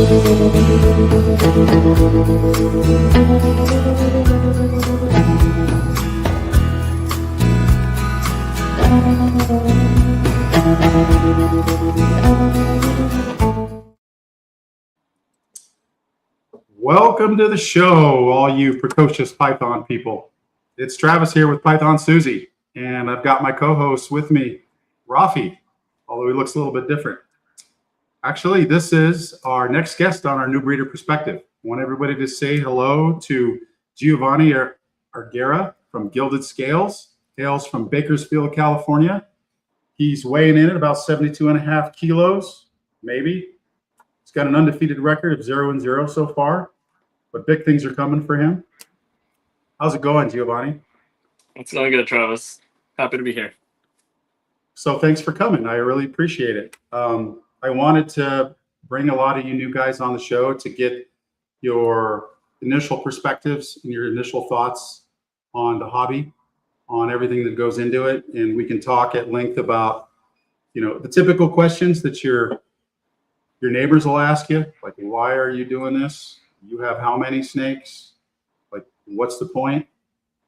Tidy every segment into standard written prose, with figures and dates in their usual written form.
Welcome to the show, all you precocious Python people. It's Travis here with Python Susie, and I've got my co-host with me, Rafi, although he looks a little bit different. Actually, this is our next guest on our New Breeder Perspective. I want everybody to say hello to Geovani Erguera from Gilded Scales, hails from Bakersfield, California. He's weighing in at about 72.5 kilos, maybe. He's got an undefeated record of 0-0 so far, but big things are coming for him. How's it going, Geovani? It's going good, Travis. Happy to be here. So thanks for coming. I really appreciate it. I wanted to bring a lot of you new guys on the show to get your initial perspectives and your initial thoughts on the hobby, on everything that goes into it. And we can talk at length about, the typical questions that your neighbors will ask you, like, why are you doing this? You have how many snakes? Like, what's the point?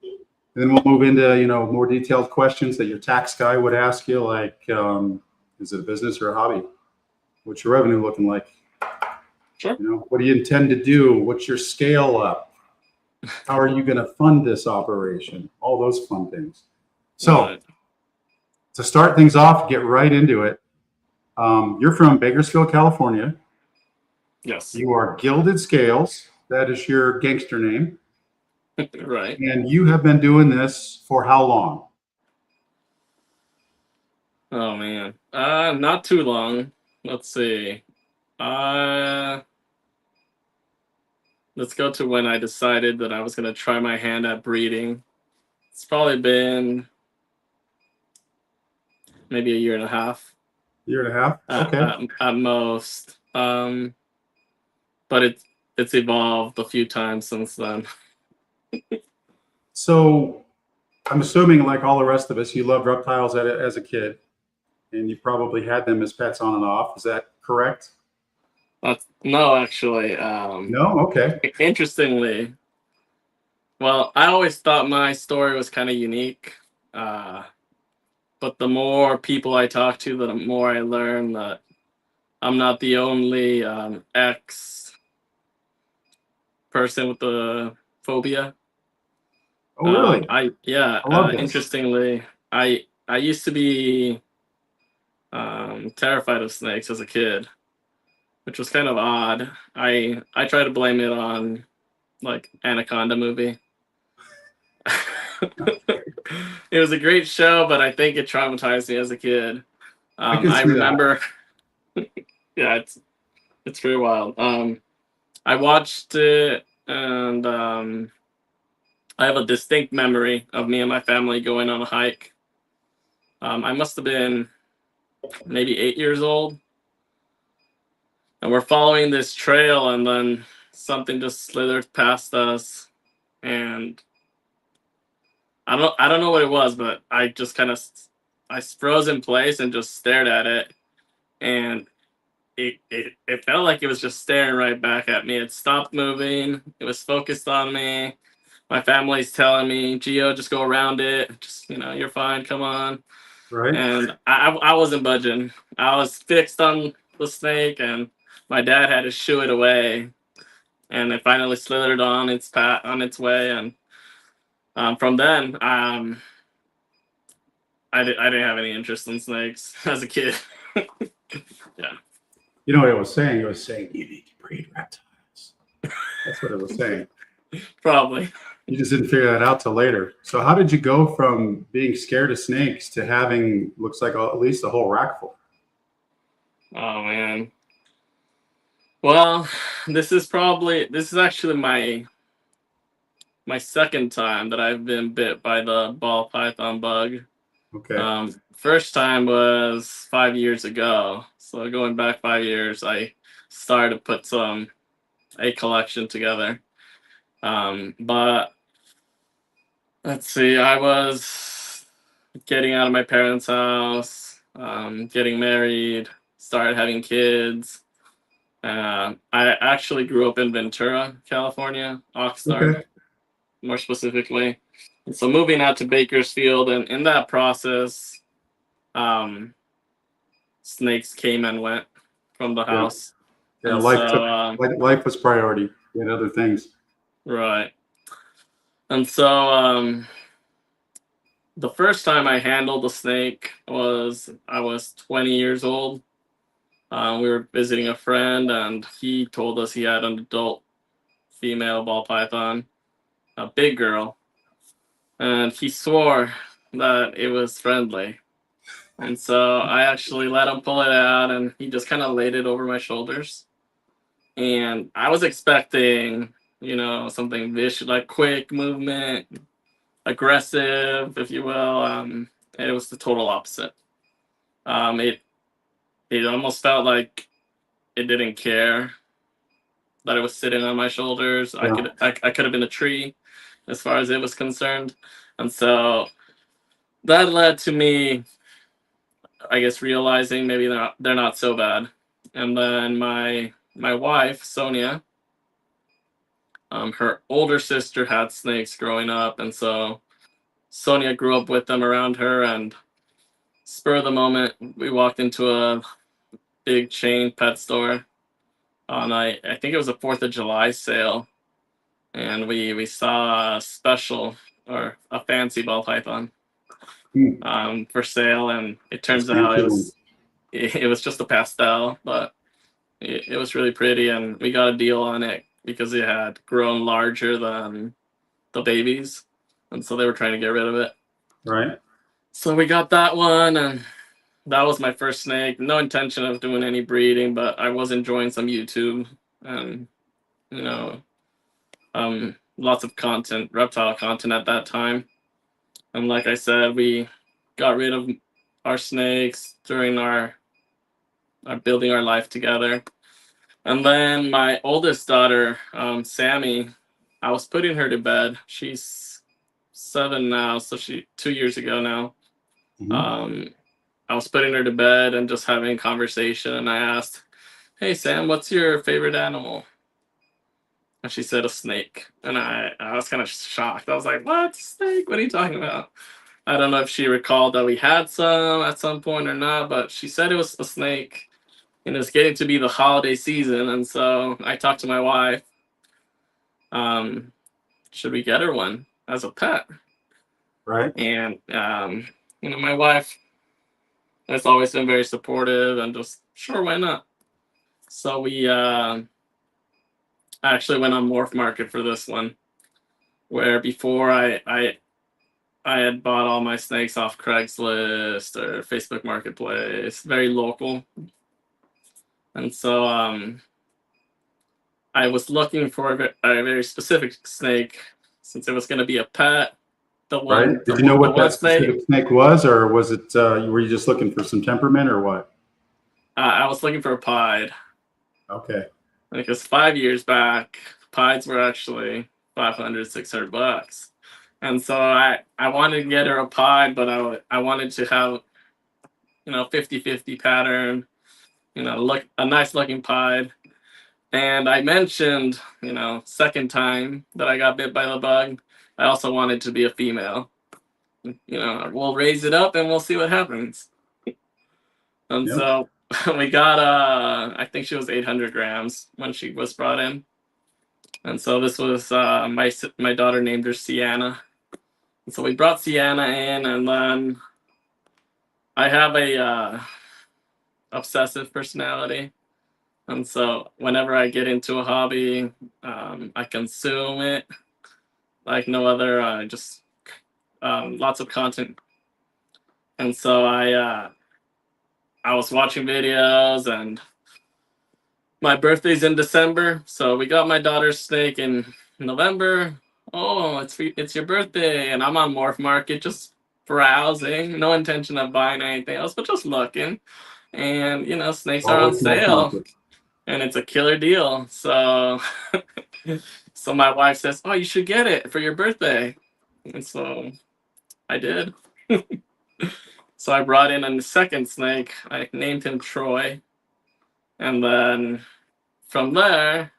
And then we'll move into, more detailed questions that your tax guy would ask you, like, is it a business or a hobby? What's your revenue looking like? Sure. What do you intend to do? What's your scale up? How are you going to fund this operation? All those fun things. So to start things off, get right into it. You're from Bakersfield, California. Yes. You are Gilded Scales. That is your gangster name. Right. And you have been doing this for how long? Oh, man. Not too long. Let's see. Let's go to when I decided that I was going to try my hand at breeding. It's probably been maybe a year and a half. Year and a half? Okay. At most. But it's evolved a few times since then. So I'm assuming, like all the rest of us, you loved reptiles as a kid, and you probably had them as pets on and off. Is that correct? No, actually. No? Okay. Interestingly, well, I always thought my story was kind of unique. But the more people I talk to, the more I learn that I'm not the only ex person with the phobia. Oh, really? Interestingly, I used to be terrified of snakes as a kid, which was kind of odd. I try to blame it on like Anaconda movie. It was a great show, but I think it traumatized me as a kid. I remember yeah, it's pretty wild. I watched it, and I have a distinct memory of me and my family going on a hike. I must have been maybe 8 years old, and we're following this trail, and then something just slithered past us, and I don't know what it was, but I just I froze in place and just stared at it, and it felt like it was just staring right back at me. It stopped moving. It was focused on me. My family's telling me, Gio, just go around it. Just, you're fine. Come on. Right. And I wasn't budging. I was fixed on the snake, and my dad had to shoo it away. And it finally slithered on its way. And from then, I didn't have any interest in snakes as a kid. Yeah. You know what it was saying? It was saying, you need to breed reptiles. That's what it was saying. Probably. You just didn't figure that out till later. So how did you go from being scared of snakes to having, looks like at least a whole rack full? Oh, man. Well, this is actually my second time that I've been bit by the ball python bug. Okay. First time was 5 years ago. So going back 5 years, I started to put a collection together. But let's see, I was getting out of my parents' house, getting married, started having kids. I actually grew up in Ventura, California, Oxnard, Okay. more specifically. And so moving out to Bakersfield, and in that process, um, snakes came and went from the Yeah. house. Yeah. And so, Life was priority. We had other things. right. And so, the first time I handled a snake was I was 20 years old. We were visiting a friend, and he told us he had an adult female ball python, a big girl, and he swore that it was friendly. And so I actually let him pull it out, and he just kind of laid it over my shoulders. And I was expecting, something vicious, like quick movement, aggressive, if you will. And it was the total opposite. It almost felt like it didn't care that it was sitting on my shoulders. Yeah. I could have been a tree as far as it was concerned. And so that led to me, I guess, realizing maybe they're not so bad. And then my wife, Sonia, her older sister had snakes growing up, and so Sonia grew up with them around her, and spur of the moment, we walked into a big chain pet store on I think it was a 4th of July sale, and we saw a special, or a fancy ball python, Hmm. for sale, and it That's turns out fancy one. it was just a pastel, but it was really pretty, and we got a deal on it because it had grown larger than the babies, and so they were trying to get rid of it. Right. So we got that one, and that was my first snake. No intention of doing any breeding, but I was enjoying some YouTube, and you know, lots of content, reptile content at that time. And like I said, we got rid of our snakes during our building our life together. And then my oldest daughter, Sammy, I was putting her to bed. She's 7 now, so 2 years ago now. Mhm. Um, I was putting her to bed and just having a conversation, and I asked, "Hey Sam, what's your favorite animal?" And she said a snake, and I was kind of shocked. I was like, "What, snake? What are you talking about?" I don't know if she recalled that we had some at some point or not, but she said it was a snake, and it's getting to be the holiday season, and so I talked to my wife. Um, should we get her one as a pet? Right. And my wife has always been very supportive and just sure, why not? So we actually went on Morph Market for this one, where before I had bought all my snakes off Craigslist or Facebook Marketplace, very local. And so I was looking for a very specific snake since it was going to be a pet. The Right. one, Did you know the what one that snake, specific snake was, or was it? Were you just looking for some temperament, or what? I was looking for a pied. Okay. Because 5 years back, pieds were actually 500, $600. And so I wanted to get her a pied, but I wanted to have, 50-50 pattern, look a nice looking pied. And I mentioned, second time that I got bit by the bug, I also wanted to be a female. We'll raise it up and we'll see what happens. And Yep. so we got, I think she was 800 grams when she was brought in. And so this was my daughter named her Sienna. And so we brought Sienna in, and then I have a obsessive personality. And so whenever I get into a hobby, I consume it like no other. Just lots of content. And so I was watching videos, and my birthday's in December, so we got my daughter's snake in November. Oh, it's your birthday, and I'm on Morph Market just browsing, no intention of buying anything else, but just looking. And snakes are on Always North sale, Market. and it's a killer deal. So so my wife says, "Oh, you should get it for your birthday." And so I did. So I brought in a second snake. I named him Troy. And then from there,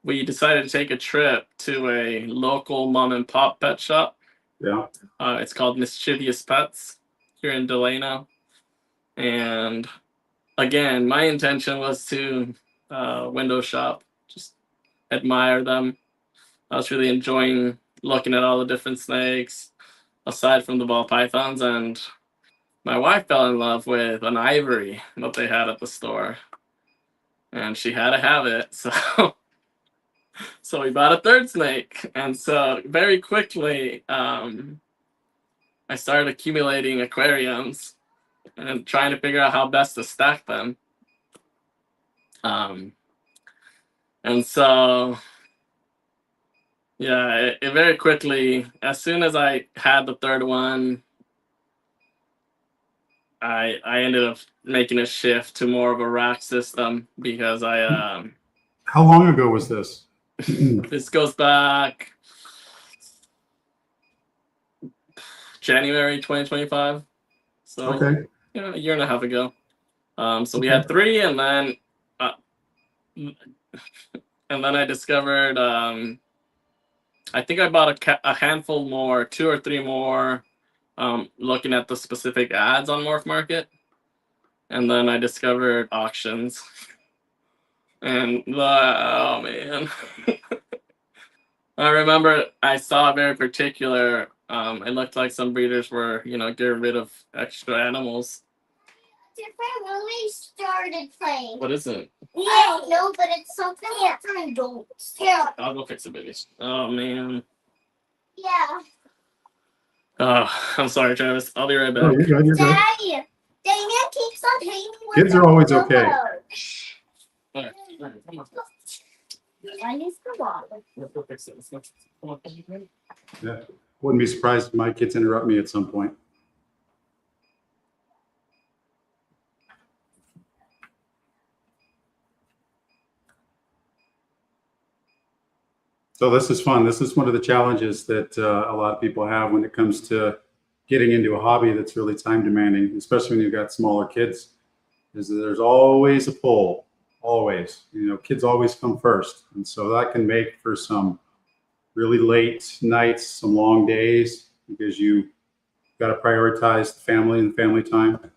we decided to take a trip to a local mom and pop pet shop. Yeah. It's called Mischievous Pets here in Delano. And again, my intention was to window shop, just admire them. I was really enjoying looking at all the different snakes, aside from the ball pythons. And my wife fell in love with an ivory that they had at the store, and she had to have it. So we bought a third snake, and so very quickly, I started accumulating aquariums and trying to figure out how best to stack them. And so, yeah, it very quickly, as soon as I had the third one, I ended up making a shift to more of a rack system because How long ago was this? this goes back January 2025. So Okay. a year and a half ago. So we had 3, and then I discovered I think I bought a handful more, 2 or 3 more, looking at the specific ads on Morph Market, and then I discovered auctions, and oh man. I remember I saw a very particular. It looked like some breeders were, getting rid of extra animals. Different when we started playing. What is it? I don't know, but it's something for adults. Here. I'll go fix it, baby. Oh man. Yeah. Oh, I'm sorry, Travis. I'll be right back. Oh, you're good. You're good. Daddy, Damien keeps on hitting me with Kids are always okay. All right, come on. I used to walk. Let's go fix it. Let's go. Come on. Yeah. Wouldn't be surprised if my kids interrupt me at some point. So this is fun. This is one of the challenges that a lot of people have when it comes to getting into a hobby that's really time demanding, especially when you've got smaller kids, is that there's always a pull, always. Kids always come first. And so that can make for some really late nights, some long days, because you got to prioritize the family and family time, and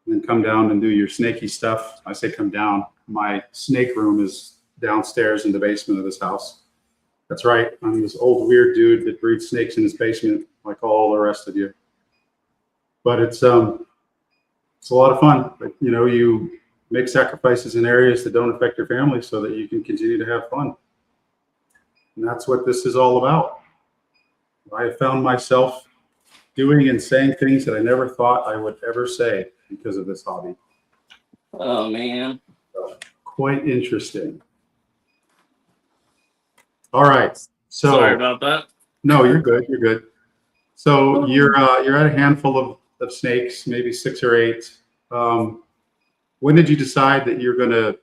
then come down and do your snaky stuff. I say come down. My snake room is downstairs in the basement of this house. That's right. I'm this old weird dude that breeds snakes in his basement, like all the rest of you. But it's a lot of fun. But, you make sacrifices in areas that don't affect your family so that you can continue to have fun. And that's what this is all about. I have found myself doing and saying things that I never thought I would ever say because of this hobby. Oh man. Quite interesting. All right. So sorry about that. No, you're good. You're good. So you're at a handful of snakes, maybe 6 or 8. When did you decide that you're gonna?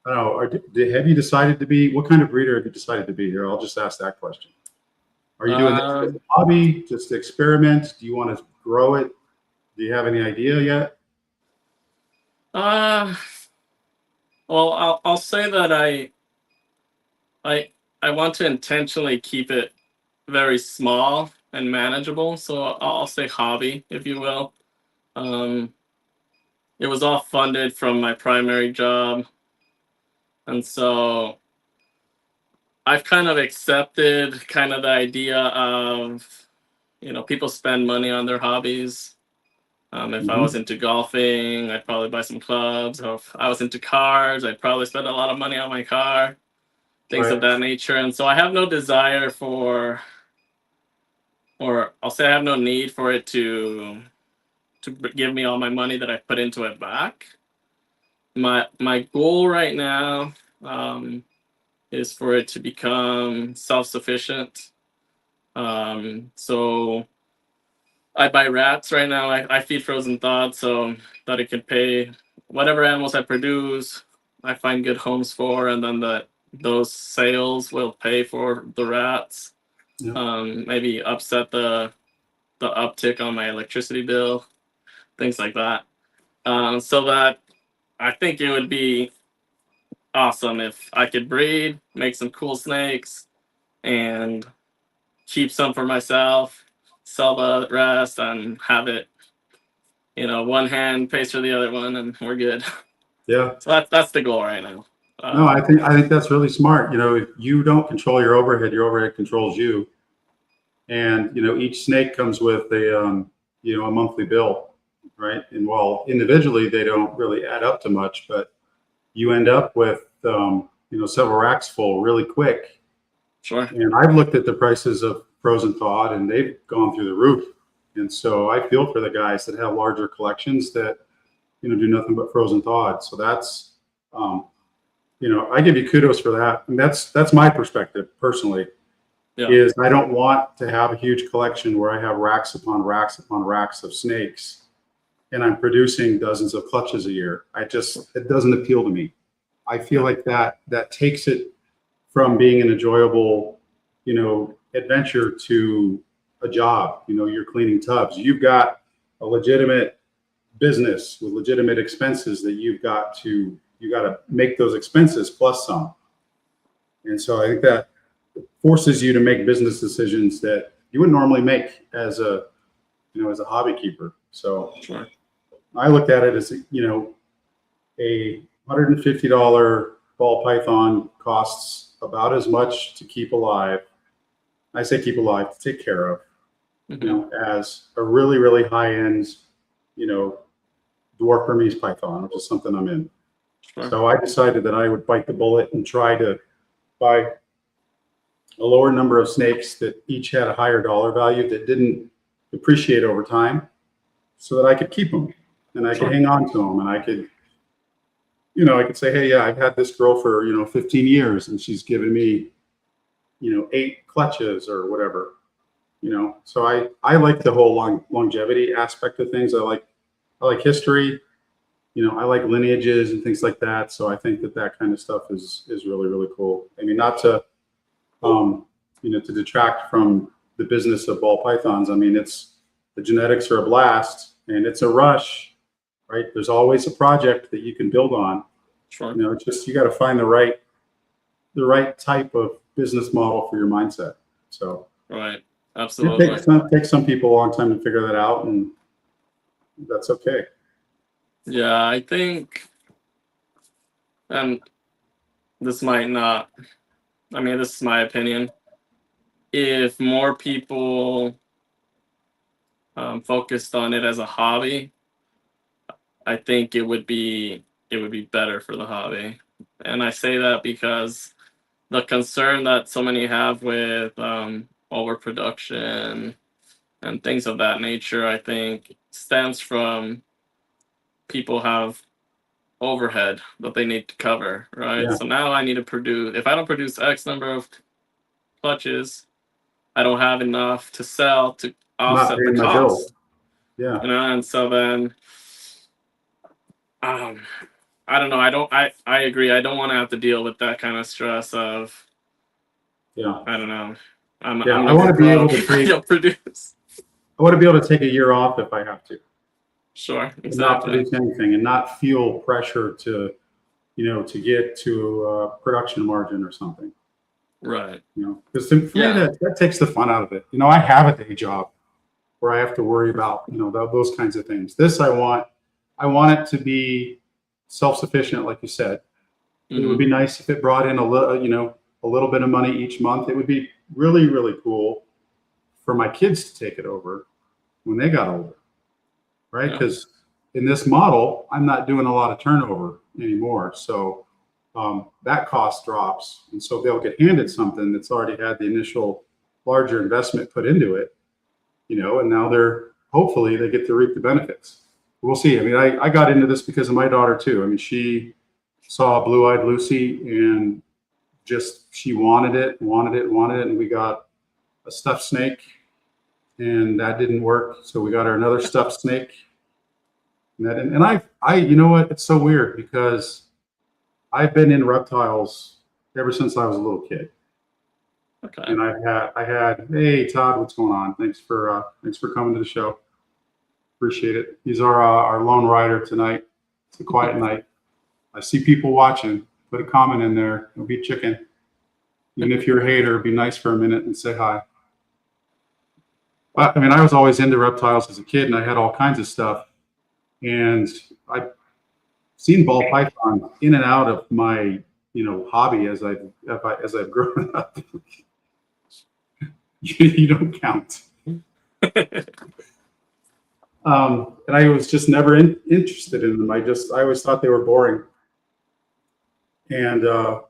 I don't know. Have you decided to be? What kind of breeder have you decided to be here? I'll just ask that question. Are you doing this as a hobby, just to experiment? Do you want to grow it? Do you have any idea yet? Well, I'll say that I want to intentionally keep it very small and manageable. So I'll say hobby, if you will. It was all funded from my primary job. And so I've kind of accepted kind of the idea of, people spend money on their hobbies. If I was into golfing, I'd probably buy some clubs. Or if I was into cars, I'd probably spend a lot of money on my car. Things of that nature. And so I have no desire for, or I'll say I have no need for it to give me all my money that I put into it back. My goal right now is for it to become self-sufficient. So I buy rats right now. I feed frozen thawed so that it can pay whatever animals I produce. I find good homes for, and then those sales will pay for the rats. Yeah. Maybe upset the uptick on my electricity bill, things like that. So that I think it would be awesome if I could breed, make some cool snakes, and keep some for myself, sell the rest, and have it, one hand pays for the other one, and we're good. Yeah. So that's the goal right now. No, I think that's really smart. If you don't control your overhead controls you. And each snake comes with a monthly bill, right? And while individually they don't really add up to much, but you end up with several racks full really quick. Sure. And I've looked at the prices of frozen thawed, and they've gone through the roof. And so I feel for the guys that have larger collections that do nothing but frozen thawed. So that's I give you kudos for that. And that's my perspective personally. Yeah. Is I don't want to have a huge collection where I have racks upon racks upon racks of snakes and I'm producing dozens of clutches a year. It doesn't appeal to me. I feel like that takes it from being an enjoyable, adventure to a job. You're cleaning tubs. You've got a legitimate business with legitimate expenses that you got to make those expenses plus some. And so I think that forces you to make business decisions that you wouldn't normally make as a hobby keeper. So sure. I looked at it as a $150 ball python costs about as much to keep alive. I say keep alive, to take care of, as a really, really high end, dwarf Burmese python, which is something I'm in. Sure. So I decided that I would bite the bullet and try to buy a lower number of snakes that each had a higher dollar value that didn't depreciate over time, so that I could keep them and I could hang on to them, and I could, I could say, hey, yeah, I've had this girl for 15 years and she's given me 8 clutches or whatever. So I like the whole longevity aspect of things. I like history. I like lineages and things like that. So I think that kind of stuff is really, really cool. I mean, not to to detract from the business of ball pythons. I mean, the genetics are a blast and it's a rush, right? There's always a project that you can build on. Sure. It's just, you got to find the right type of business model for your mindset. So right. Absolutely. It takes some people a long time to figure that out, and that's okay. Yeah, I think, and this might not, this is my opinion. If more people focused on it as a hobby, I think it would be better for the hobby. And I say that because the concern that so many have with overproduction and things of that nature, I think stems from people have overhead that they need to cover, right? Yeah. So now I need to produce, if I don't produce X number of clutches, I don't have enough to sell to offset the cost. Yeah. And so then I don't know. I agree. I don't want to have to deal with that kind of stress of, I don't know. I want to be able to produce. I want to be able to take a year off if I have to. Sure, exactly. Not produce anything and not feel pressure to get to a production margin or something. Right. Because for me, that takes the fun out of it. I have a day job where I have to worry about, those kinds of things. This, I want it to be self-sufficient, like you said. Mm-hmm. It would be nice if it brought in a little bit of money each month. It would be really, really cool for my kids to take it over when they got older, right? Because in this model, I'm not doing a lot of turnover anymore. So that cost drops. And so they'll get handed something that's already had the initial larger investment put into it, and now hopefully they get to reap the benefits. We'll see. I mean, I got into this because of my daughter too. I mean, she saw Blue-Eyed Lucy and she wanted it. And we got a stuffed snake and that didn't work. So we got her another stuffed snake. And I you know what? It's so weird because I've been in reptiles ever since I was a little kid. Okay. And I had, hey Todd, what's going on? Thanks for coming to the show. Appreciate it. He's our lone rider tonight. It's a quiet night. I see people watching, Put a comment in there. Don't be chicken. Even if you're a hater, be nice for a minute and say hi. I mean, I was always into reptiles as a kid, and I had all kinds of stuff. And I've seen ball python in and out of my, hobby as I've grown up. You don't count. And I was just never interested in them. I always thought they were boring. And I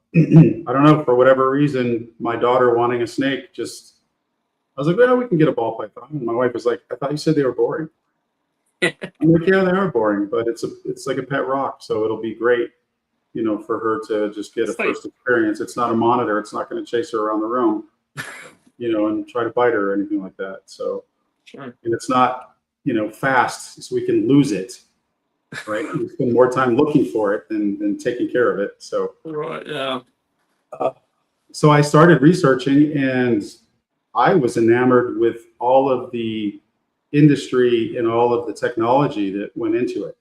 don't know, for whatever reason, my daughter wanting a snake, I was like, well, we can get a ball python. And my wife was like, I thought you said they were boring. I'm like, yeah, they are boring, but it's like a pet rock, so it'll be great, for her to just get a first experience. It's not a monitor. It's not going to chase her around the room, and try to bite her or anything like that. So, sure. And it's not, fast, so we can lose it, right? We spend more time looking for it than taking care of it. So, right, yeah. So I started researching, and I was enamored with all of the industry and all of the technology that went into it.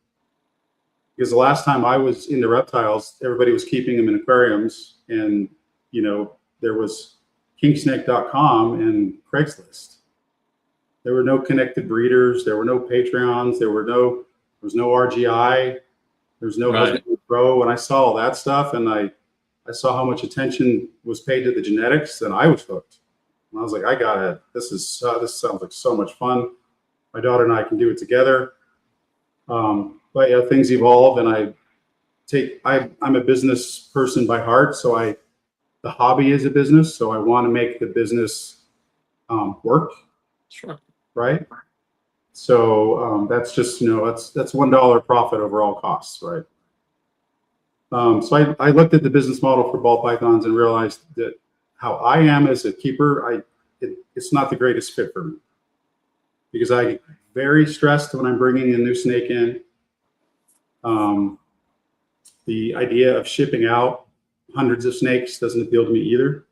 Because the last time I was into reptiles, everybody was keeping them in aquariums, and there was kingsnake.com and Craigslist. There were no connected breeders, there were no Patreons, there was no RGI, there was no Right. Husband Pro. And I saw all that stuff, and I saw how much attention was paid to the genetics, and I was hooked. And I was like, this sounds like so much fun. My daughter and I can do it together. But yeah, things evolve, and I'm a business person by heart. So the hobby is a business. So I want to make the business work. Sure. Right. So that's just, that's $1 profit over all costs. Right. So I looked at the business model for ball pythons and realized that how I am as a keeper, it's not the greatest fit for me, because I get very stressed when I'm bringing a new snake in. The idea of shipping out hundreds of snakes doesn't appeal to me either.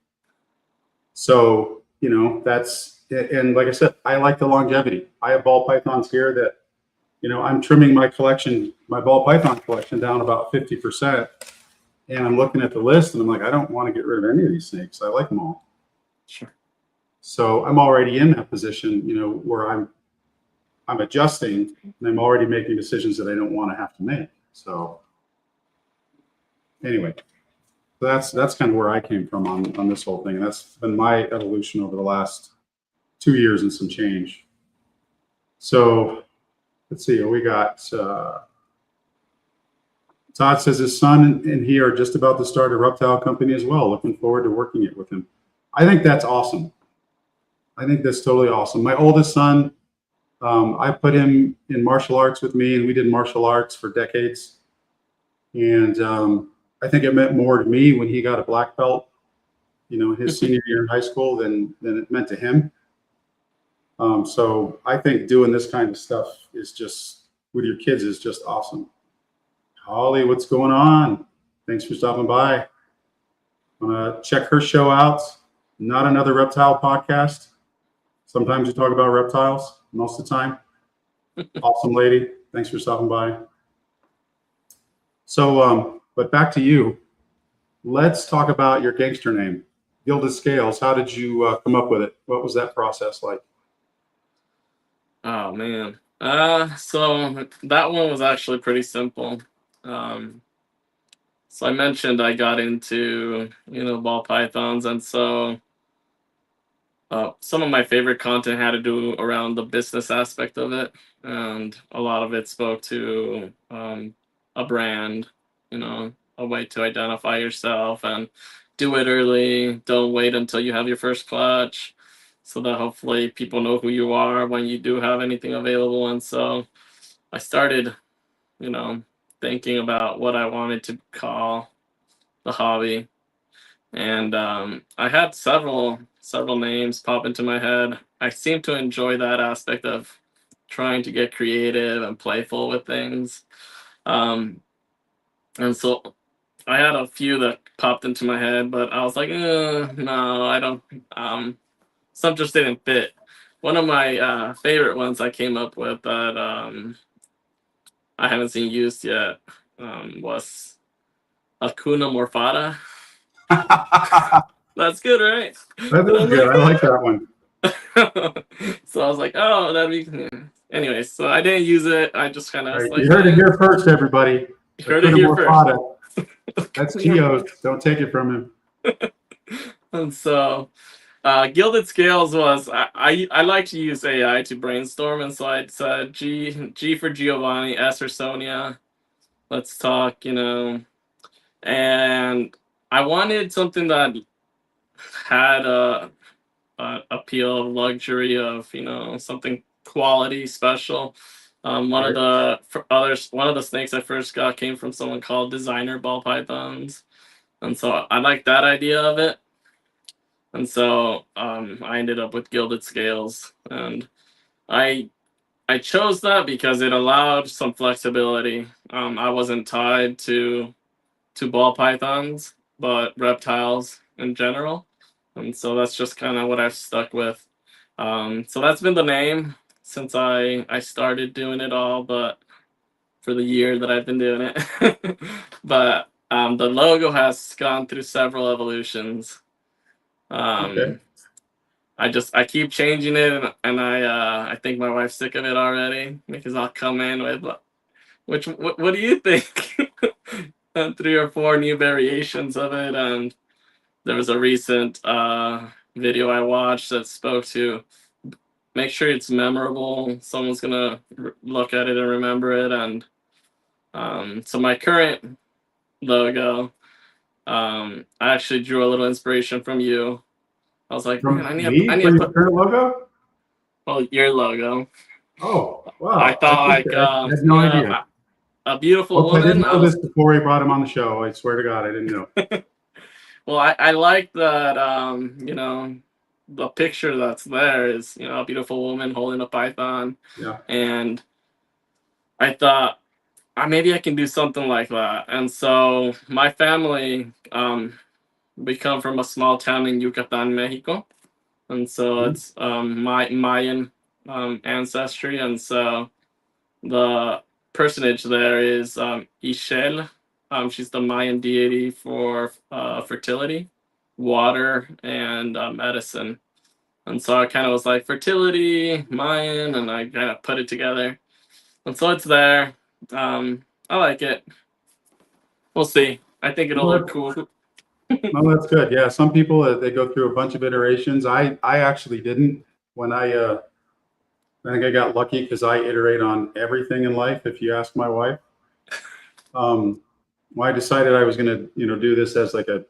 So, and like I said, I like the longevity. I have ball pythons here that, I'm trimming my ball python collection down about 50%. And I'm looking at the list, and I'm like, I don't want to get rid of any of these snakes. I like them all. Sure. So I'm already in that position, where I'm adjusting, and I'm already making decisions that I don't want to have to make. So anyway, that's kind of where I came from on this whole thing. And that's been my evolution over the last 2 years and some change. So let's see, we got Todd says his son and he are just about to start a reptile company as well. Looking forward to working it with him. I think that's awesome. I think that's totally awesome. My oldest son, I put him in martial arts with me, and we did martial arts for decades. And I think it meant more to me when he got a black belt, his senior year in high school than it meant to him. So I think doing this kind of stuff is just, with your kids, is just awesome. Holly, what's going on? Thanks for stopping by. Want to check her show out. Not Another Reptile Podcast. Sometimes you talk about reptiles, most of the time. Awesome lady. Thanks for stopping by. So, but back to you. Let's talk about your gangster name, Gilded Scales. How did you come up with it? What was that process like? Oh man. So that one was actually pretty simple. So I mentioned I got into, ball pythons, and so some of my favorite content had to do around the business aspect of it, and a lot of it spoke to a brand, a way to identify yourself and do it early. Don't wait until you have your first clutch, so that hopefully people know who you are when you do have anything available. And so I started, thinking about what I wanted to call the hobby. And I had several names pop into my head. I seem to enjoy that aspect of trying to get creative and playful with things. And so I had a few that popped into my head, but I was like, no, I don't. Some just didn't fit. One of my favorite ones I came up with that I haven't seen used yet was Hakuna Morfata. That That's good, right? is good. I like that one. So I was like, oh, that'd be. Anyway, so I didn't use it. I just kind of All was right, like, you heard it here first, everybody. heard it Hakuna here first. Matata. That's Geo's. Don't take it from him. And so, Gilded Scales was I like to use AI to brainstorm, and so I said G for Giovanni, S for Sonia. Let's talk, and I wanted something that had a appeal of luxury of something quality special. One of the snakes I first got came from someone called Designer Ball Pythons, and so I like that idea of it. And so I ended up with Gilded Scales, and I chose that because it allowed some flexibility. I wasn't tied to ball pythons, but reptiles in general, and so that's just kind of what I've stuck with. So that's been the name since I started doing it all, but for the year that I've been doing it. But the logo has gone through several evolutions. Okay. I keep changing it, and I think my wife's sick of it already because I'll come in with, what do you think? And 3 or 4 new variations of it, and there was a recent video I watched that spoke to make sure it's memorable. Someone's gonna look at it and remember it, and so my current logo, I actually drew a little inspiration from you. I was like, From man, I me need for to your put current logo? your logo. Oh, wow. I thought I had no idea. a beautiful Oops, I woman. didn't know this before we brought him on the show. I swear to God, I didn't know. Well, I like that. The picture that's there is a beautiful woman holding a python, Yeah. and I thought maybe I can do something like that. And so my family, we come from a small town in Yucatan, Mexico, and so it's my Mayan ancestry, and so the personage there is Ixchel. She's the Mayan deity for fertility, water, and medicine. And so I kind of was like fertility, Mayan, and I kind of put it together. And so it's there. I like it. We'll see. I think it'll look cool. No, that's good. Yeah, some people they go through a bunch of iterations. I actually didn't. When I think I got lucky because I iterate on everything in life. If you ask my wife, when I decided I was going to do this as like a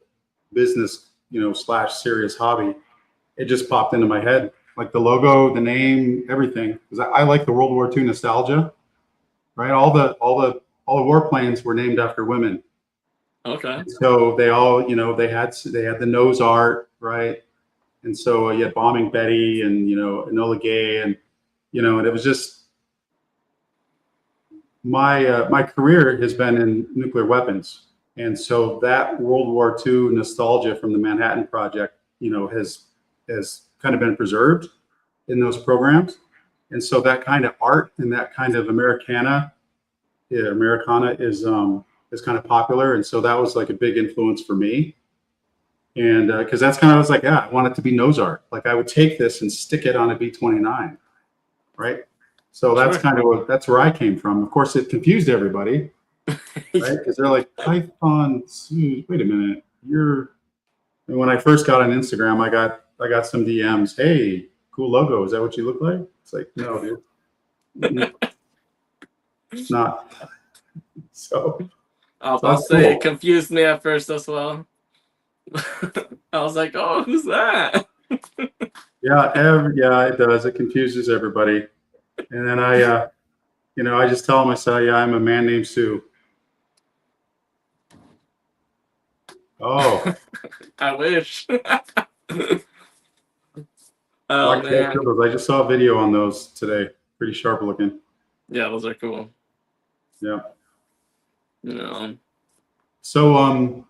business / serious hobby, it just popped into my head, like the logo, the name, everything. Because I like the World War II nostalgia, right? All the warplanes were named after women. Okay. So they all, they had the nose art, right? And so you had Bombing Betty and Enola Gay, and and it was just my career has been in nuclear weapons, and so that World War II nostalgia from the Manhattan Project, has kind of been preserved in those programs, and so that kind of art and that kind of Americana is kind of popular, and so that was like a big influence for me. And because that's kind of, I was like, yeah, I want it to be nose art. Like I would take this and stick it on a B-29, right? So that's kind of that's where I came from. Of course, it confused everybody, right? Because they're like, Python, wait a minute, and when I first got on Instagram, I got some DMs. Hey, cool logo. Is that what you look like? It's like, no, dude. It's not. So I'll say cool. It confused me at first as well. I was like, oh, who's that? Yeah, it does. It confuses everybody. And then I just tell them, I say, yeah, I'm a man named Sue. Oh. I wish. Oh, man. I just saw a video on those today. Pretty sharp looking. Yeah, those are cool. Yeah. So,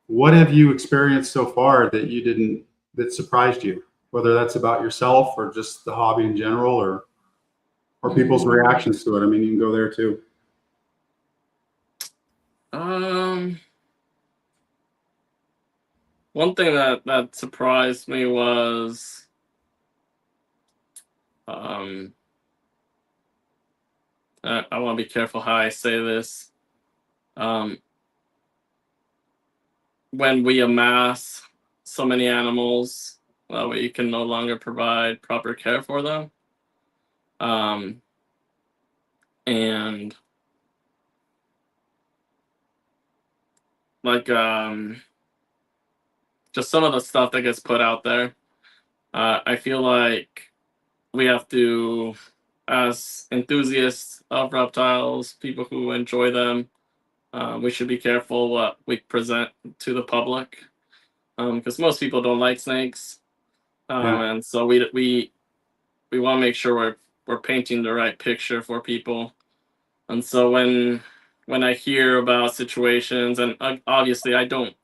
what have you experienced so far that surprised you? Whether that's about yourself or just the hobby in general, or people's reactions to it. I mean, you can go there too. one thing that surprised me was I want to be careful how I say this. When we amass so many animals, we can no longer provide proper care for them. And like just some of the stuff that gets put out there, I feel like we have to, as enthusiasts of reptiles, people who enjoy them, we should be careful what we present to the public, because most people don't like snakes, and so we want to make sure we're painting the right picture for people. And so when I hear about situations, and obviously I don't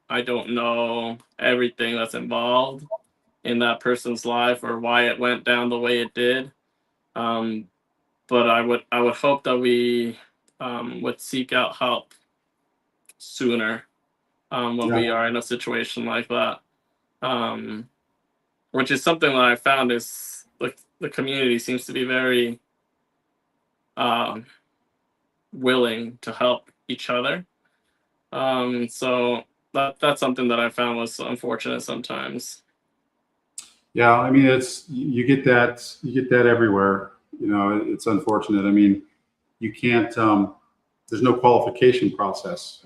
know everything that's involved in that person's life or why it went down the way it did, but I would hope that we would seek out help sooner when we are in a situation like that, which is something that I found is like the community seems to be very willing to help each other. So that's something that I found was unfortunate sometimes. Yeah, I mean, you get that everywhere. You know, it's unfortunate. I mean, you can't. There's no qualification process.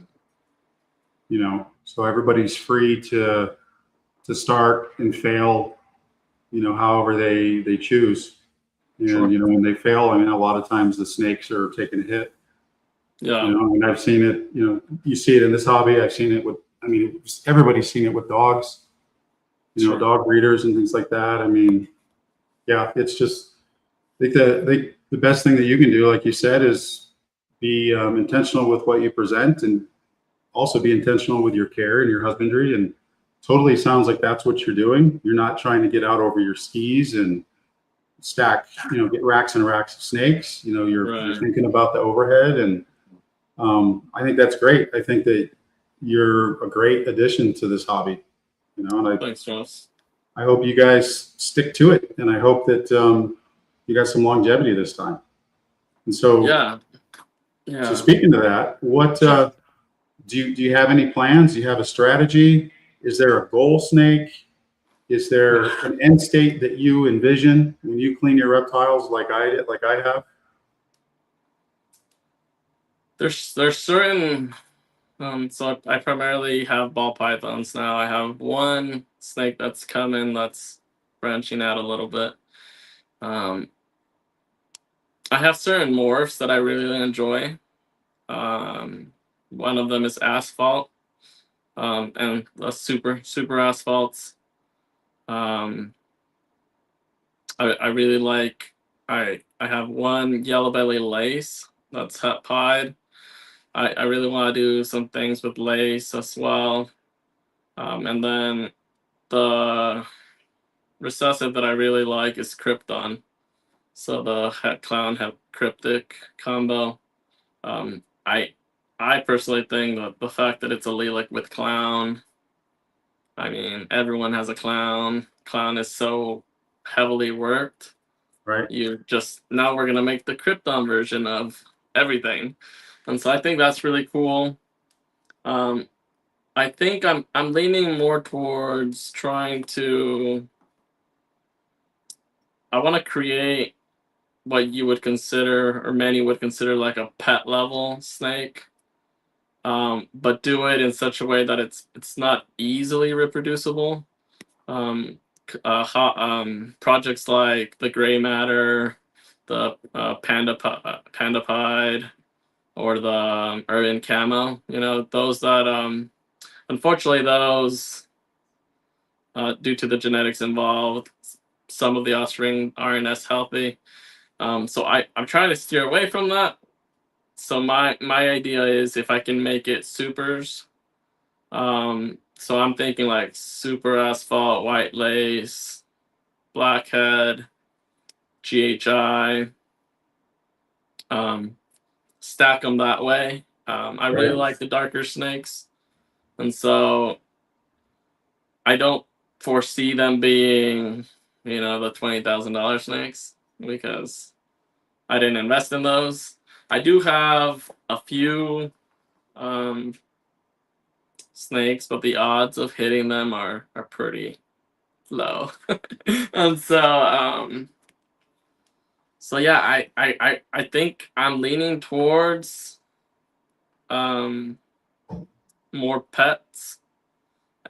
You know, so everybody's free to start and fail. You know, however they choose. And Sure. you know, when they fail, I mean, a lot of times the snakes are taking a hit. Yeah. You know, and I've seen it. You know, you see it in this hobby. I've seen it with. I mean, everybody's seen it with dogs. You know, Sure. dog breeders and things like that. I mean, yeah, it's just. I think the best thing that you can do, like you said, is be intentional with what you present, and also be intentional with your care and your husbandry. And totally sounds like that's what you're doing. You're not trying to get out over your skis and stack, you know, get racks and racks of snakes. You know, you're thinking about the overhead, and I think that's great. I think that you're a great addition to this hobby. You know, and Thanks, Ross. I hope you guys stick to it, and I hope that you got some longevity this time. And so, yeah. So speaking of that, what do you have any plans? Do you have a strategy? Is there a goal snake? Is there an end state that you envision when you clean your reptiles, like I did, like I have? There's certain so I primarily have ball pythons now. I have one snake that's coming that's branching out a little bit. I have certain morphs that I really enjoy. One of them is asphalt, and the super asphalts. I really like. I have one yellow belly lace that's het pied. I really want to do some things with lace as well. And then the recessive that I really like is Krypton. So the het clown het cryptic combo. I personally think that the fact that it's a lilac with clown. I mean, everyone has a clown. Clown is so heavily worked. Right. You just now we're gonna make the Krypton version of everything, and so I think that's really cool. I think I'm leaning more towards trying to. I want to create what you would consider, or many would consider, like a pet level snake, but do it in such a way that it's not easily reproducible. Projects like the gray matter, the panda pied, or the urban camo. You know, those that unfortunately those due to the genetics involved, some of the offspring aren't as healthy. So I'm trying to steer away from that. So my idea is if I can make it supers. So I'm thinking like super asphalt, white lace, blackhead, GHI. Stack them that way. I really like the darker snakes, and so I don't foresee them being, you know, the $20,000 snakes because I didn't invest in those. I do have a few snakes, but the odds of hitting them are pretty low. And so yeah, I think I'm leaning towards more pets.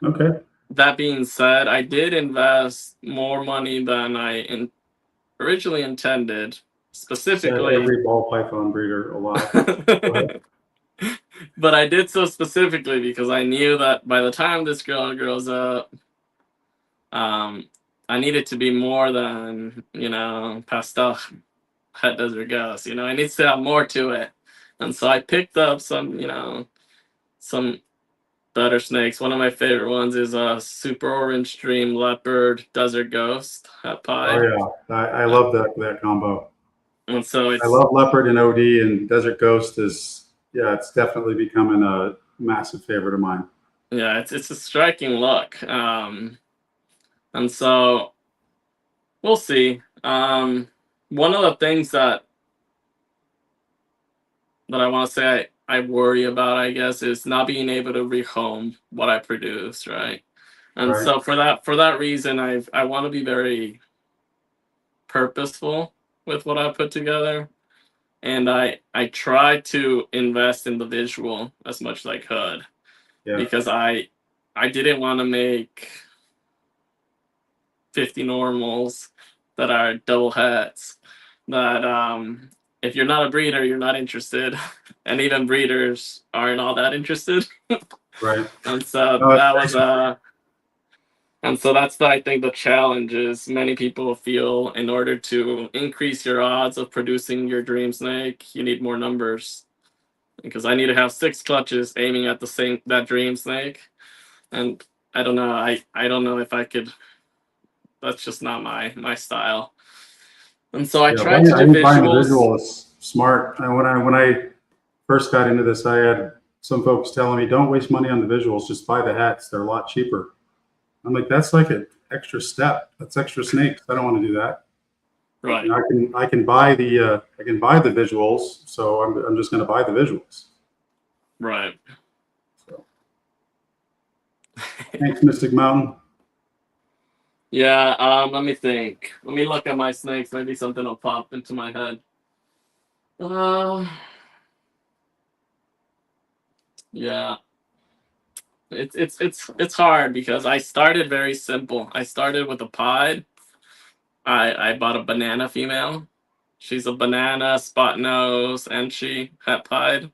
Okay. That being said, I did invest more money than I originally intended, specifically. Every ball python breeder alive. But I did so specifically because I knew that by the time this girl grows up, I need it to be more than, you know, pastel het desert ghost. You know, it needs to have more to it. And so I picked up some, you know, some better snakes. One of my favorite ones is a super orange stream leopard desert ghost het pied. Oh yeah, I love that combo. And so I love leopard and OD, and desert ghost is, yeah, it's definitely becoming a massive favorite of mine. Yeah, it's a striking look. And so we'll see. One of the things that I want to say I worry about, I guess, is not being able to rehome what I produce, right? And Right. so for that reason, I want to be very purposeful with what I put together, and I try to invest in the visual as much as I could, because I didn't want to make 50 normals that are double hets that if you're not a breeder, you're not interested, and even breeders aren't all that interested. Right. And so that was and so that's I think the challenge is many people feel in order to increase your odds of producing your dream snake, you need more numbers. Because I need to have 6 clutches aiming at that dream snake. And I don't know, I don't know if I could. That's just not my style. And so I tried to do Buying the visuals. visual is smart. And when I first got into this, I had some folks telling me, don't waste money on the visuals, just buy the hats. They're a lot cheaper. I'm like, that's like an extra step. That's extra snakes. I don't want to do that. Right. And I can buy the visuals, so I'm just going to buy the visuals. Right. So. Thanks, Mystic Mountain. Yeah, let me think. Let me look at my snakes. Maybe something will pop into my head. Yeah. It's hard because I started very simple. I started with a pied. I bought a banana female. She's a banana, spot nose, and she het pied.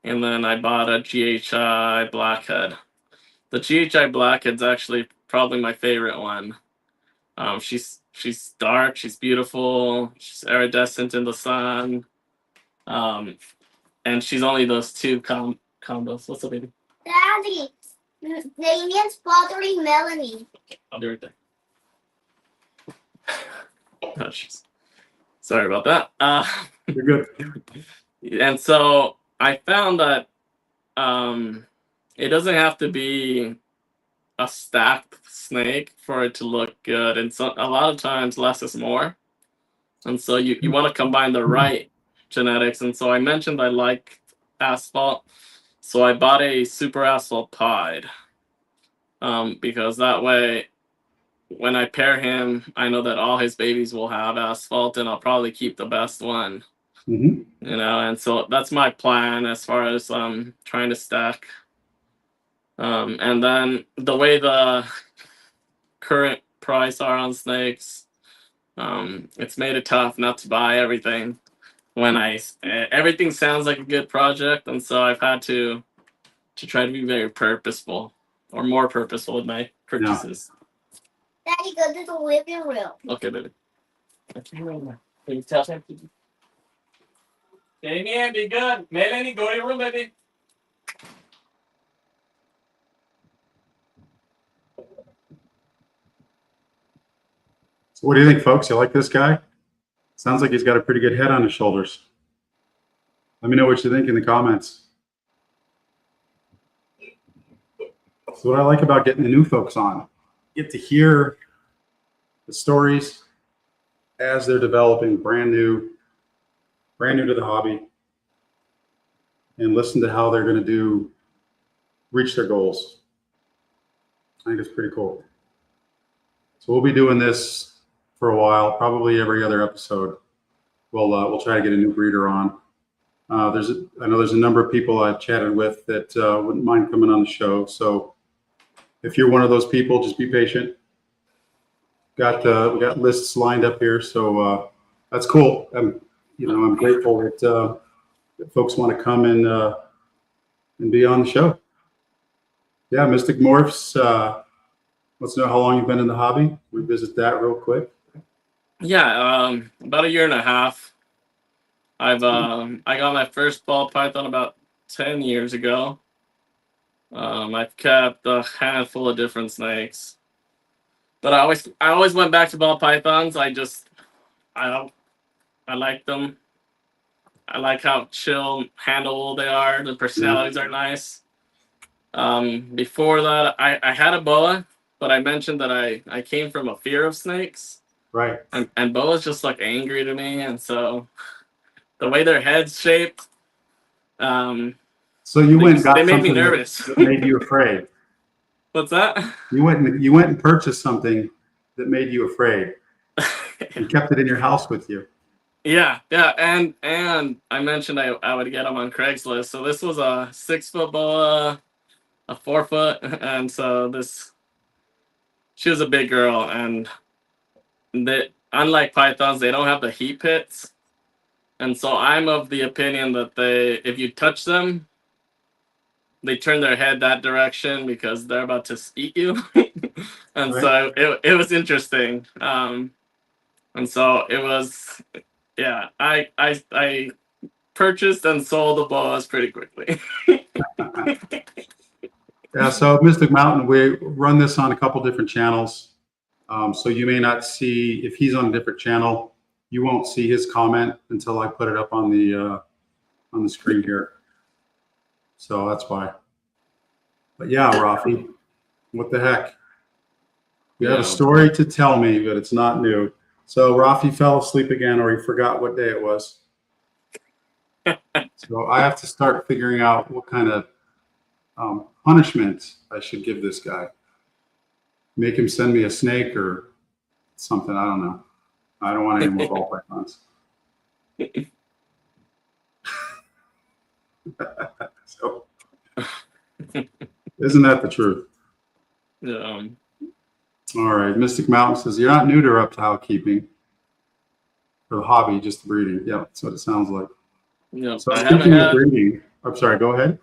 And then I bought a GHI blackhead. The GHI blackhead's actually probably my favorite one. She's dark, she's beautiful, she's iridescent in the sun, and she's only those 2 combos. What's up, baby? Daddy, Damien's bothering Melanie. I'll be right there. Oh, jeez. Sorry about that. You're good. And so I found that it doesn't have to be a stacked snake for it to look good, and so a lot of times less is more. And so you want to combine the right genetics. And so I mentioned I like asphalt, so I bought a super asphalt pied, because that way when I pair him, I know that all his babies will have asphalt, and I'll probably keep the best one. Mm-hmm. You know, and so that's my plan as far as trying to stack. And then the way the current price are on snakes, it's made it tough not to buy everything when everything sounds like a good project, and so I've had to try to be very purposeful, or more purposeful with my purchases. Daddy, go to the living room. Okay, baby. Can you tell him? Damien, be good. Melanie, go to your room, baby. So what do you think, folks? You like this guy? Sounds like he's got a pretty good head on his shoulders. Let me know what you think in the comments. So what I like about getting the new folks on, get to hear the stories as they're developing brand new to the hobby, and listen to how they're going to reach their goals. I think it's pretty cool. So we'll be doing this for a while, probably every other episode. We'll try to get a new breeder on. I know there's a number of people I've chatted with that wouldn't mind coming on the show. So if you're one of those people, just be patient. We got lists lined up here, so that's cool. I'm grateful that folks want to come and be on the show. Yeah, Mystic Morphs. Let's know how long you've been in the hobby. Revisit that real quick. Yeah, about a year and a half. I got my first ball python about 10 years ago. I've kept a handful of different snakes, but I always went back to ball pythons. I like them. I like how chill, handleable they are. The personalities are nice. Before that, I had a boa, but I mentioned that I came from a fear of snakes. Right. And boas just look angry to me, and so the way their head's shaped, so you went and got they made me something nervous. that made you afraid. What's that? You went and purchased something that made you afraid. You kept it in your house with you. Yeah, and I mentioned I would get them on Craigslist. So this was a 6-foot boa, a 4-foot, and so she was a big girl, and unlike pythons, they don't have the heat pits, and so I'm of the opinion that if you touch them, they turn their head that direction because they're about to eat you. And right. So it was interesting. And so it was, yeah, I purchased and sold the boas pretty quickly. Yeah, so Mystic Mountain, we run this on a couple different channels. So you may not see, if he's on a different channel, you won't see his comment until I put it up on the screen here. So that's why. But yeah, Rafi, what the heck? You have a story to tell me, but it's not new. So Rafi fell asleep again, or he forgot what day it was. So I have to start figuring out what kind of punishment I should give this guy. Make him send me a snake or something. I don't know. I don't want any more ball pythons. So, isn't that the truth? Yeah. All right. Mystic Mountain says, you're not new to reptile keeping or the hobby, just the breeding. Yeah, that's what it sounds like. Yeah. So speaking of breeding, I'm sorry, go ahead.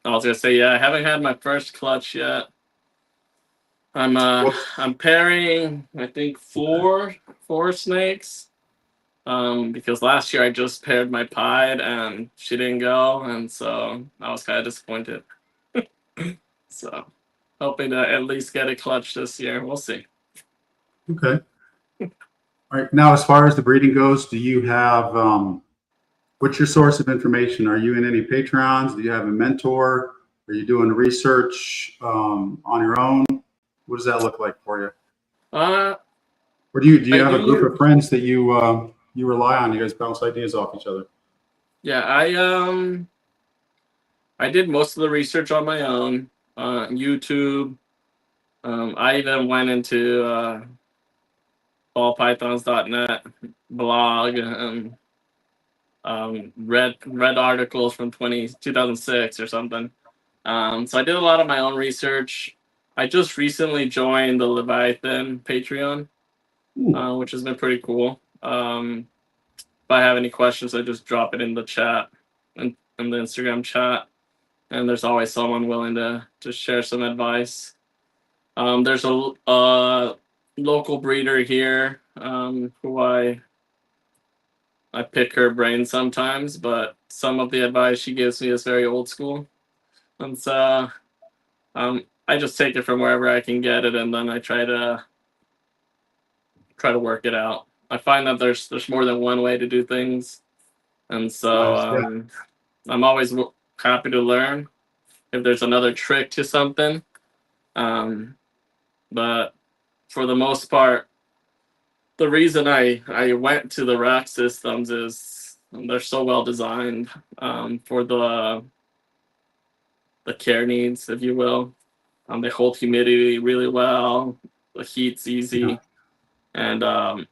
I was gonna say, yeah, I haven't had my first clutch yet. I'm pairing, I think four snakes. Because last year I just paired my pied and she didn't go, and so I was kind of disappointed. So hoping to at least get a clutch this year. We'll see. Okay. All right. Now, as far as the breeding goes, do you have what's your source of information? Are you in any Patreons? Do you have a mentor? Are you doing research on your own? What does that look like for you? Or do you have a group of friends that you rely on? You guys bounce ideas off each other. Yeah, I did most of the research on my own, YouTube. I even went into ballpythons.net blog and read articles from 2006 or something. So I did a lot of my own research. I just recently joined the Leviathan Patreon, which has been pretty cool. If I have any questions, I just drop it in the chat and in the Instagram chat, and there's always someone willing to share some advice. There's a local breeder here who I pick her brain sometimes, but some of the advice she gives me is very old school, and so I just take it from wherever I can get it, and then I try to work it out. I find that there's more than one way to do things, and so I'm always happy to learn if there's another trick to something. But for the most part, the reason I went to the rack systems is they're so well designed for the care needs, if you will. They hold humidity really well. The heat's easy, and a